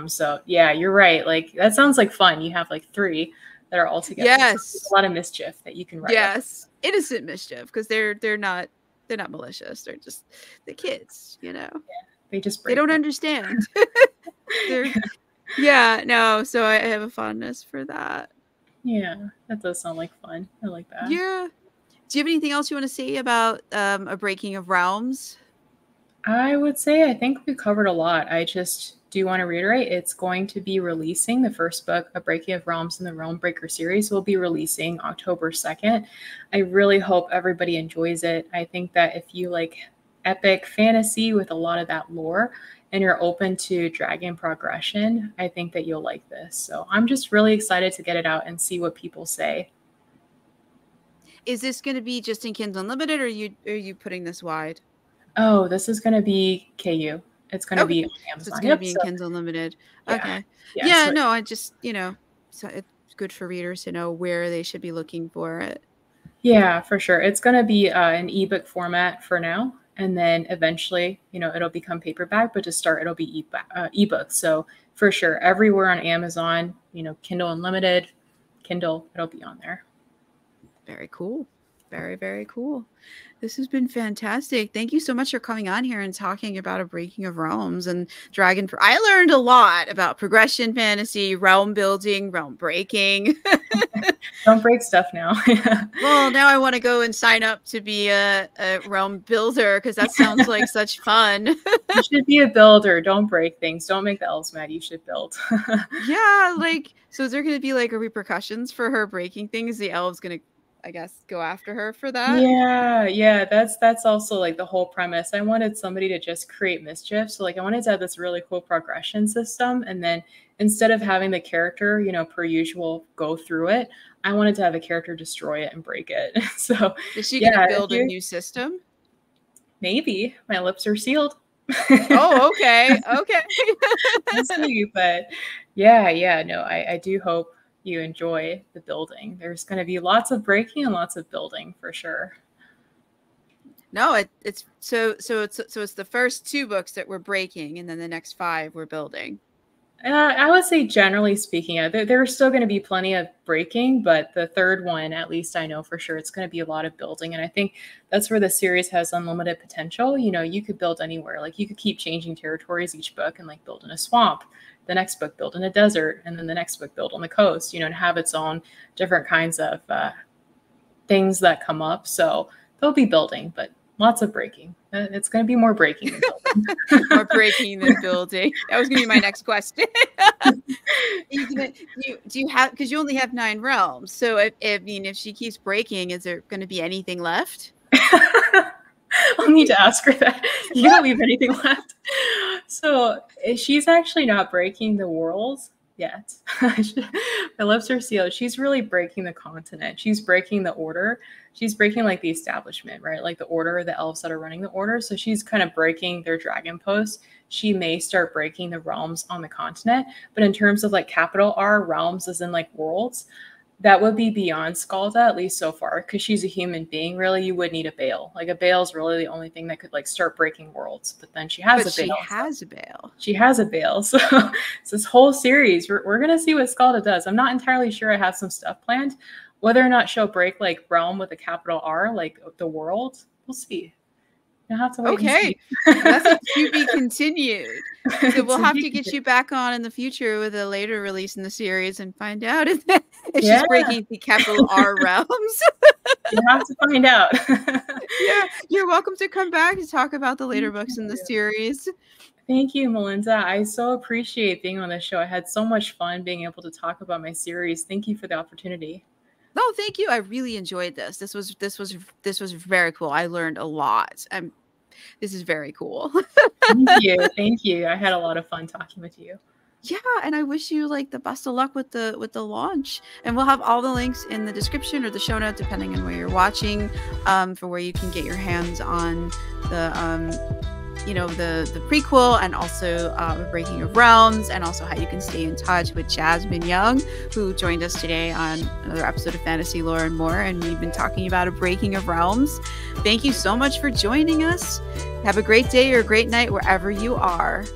So yeah, you're right. Like that sounds like fun. You have like 3 that are all together. Yes, so a lot of mischief that you can write. Yes, innocent mischief because they're not malicious. They're just the kids, you know. Yeah, they don't understand. So I have a fondness for that. Yeah, that does sound like fun. I like that. Yeah. Do you have anything else you want to say about A Breaking of Realms? I would say I think we covered a lot. I just do want to reiterate, it's going to be releasing the first book, A Breaking of Realms in the Realm Breaker series, will be releasing October 2nd. I really hope everybody enjoys it. I think that if you like epic fantasy with a lot of that lore and you're open to dragon progression, I think that you'll like this. So I'm just really excited to get it out and see what people say. Is this going to be just in Kindle Unlimited, or are you putting this wide? Oh, this is going to be KU. It's going to be on Amazon. So it's going to be in Kindle Unlimited. Yeah, okay. Yeah. So no, I just, so it's good for readers to know where they should be looking for it. Yeah, for sure. It's going to be an ebook format for now. And then eventually, it'll become paperback, but to start, it'll be ebook. So for sure, everywhere on Amazon, Kindle Unlimited, Kindle, it'll be on there. Very cool. Very, very cool. This has been fantastic. Thank you so much for coming on here and talking about A Breaking of Realms and Dragon. I learned a lot about progression fantasy, realm building, realm breaking. Don't break stuff now. Well, now I want to go and sign up to be a realm builder, because that sounds like such fun. You should be a builder. Don't break things. Don't make the elves mad. You should build. Yeah, so is there going to be a repercussions for her breaking things? The elves going to, I guess, go after her for that? Yeah. That's also the whole premise. I wanted somebody to just create mischief. So I wanted to have this really cool progression system. And then instead of having the character, per usual, go through it, I wanted to have a character destroy it and break it. So is she going to build a new system? Maybe. My lips are sealed. Oh, okay. Okay. We'll see, but no, I do hope you enjoy the building. There's going to be lots of breaking and lots of building for sure. No, it's the first 2 books that we're breaking, and then the next 5 we're building. I would say, generally speaking, there's still going to be plenty of breaking, but the third one, at least I know for sure, it's going to be a lot of building. And I think that's where the series has unlimited potential. You could build anywhere. You could keep changing territories each book and build in a swamp. The next book build in a desert, and then the next book build on the coast, and have its own different kinds of things that come up. So they'll be building, but lots of breaking. It's going to be more breaking than building. More breaking than building. That was going to be my next question. Do you have, because you only have 9 realms. So if she keeps breaking, is there going to be anything left? I'll need to ask her that. You don't leave anything left. So she's actually not breaking the worlds yet. My lips are sealed. She's really breaking the continent. She's breaking the order. She's breaking the establishment, right? The order, the elves that are running the order. So she's kind of breaking their dragon posts. She may start breaking the realms on the continent. But in terms of capital R, realms as in worlds, that would be beyond Skálda, at least so far, because she's a human being. Really, you would need a Bale. A Bale is really the only thing that could start breaking worlds. But then she has a Bale. She has a Bale. So it's this whole series. We're going to see what Skálda does. I'm not entirely sure. I have some stuff planned. Whether or not she'll break realm with a capital R, the world, we'll see. You'll have to wait. Okay. That's to be continued. So we'll have to get you back on in the future with a later release in the series and find out if she's breaking the capital R realms. You have to find out. Yeah, you're welcome to come back to talk about the later books in the series. Thank you, Melinda. I so appreciate being on this show. I had so much fun being able to talk about my series. Thank you for the opportunity. No, thank you. I really enjoyed this. This was very cool. I learned a lot. This is very cool. Thank you. I had a lot of fun talking with you. Yeah, and I wish you the best of luck with the launch. And we'll have all the links in the description or the show note, depending on where you're watching, for where you can get your hands on the prequel, and also Breaking of Realms, and also how you can stay in touch with Jasmine Young, who joined us today on another episode of Fantasy Lore and More, and we've been talking about A Breaking of Realms. Thank you so much for joining us. Have a great day or a great night wherever you are.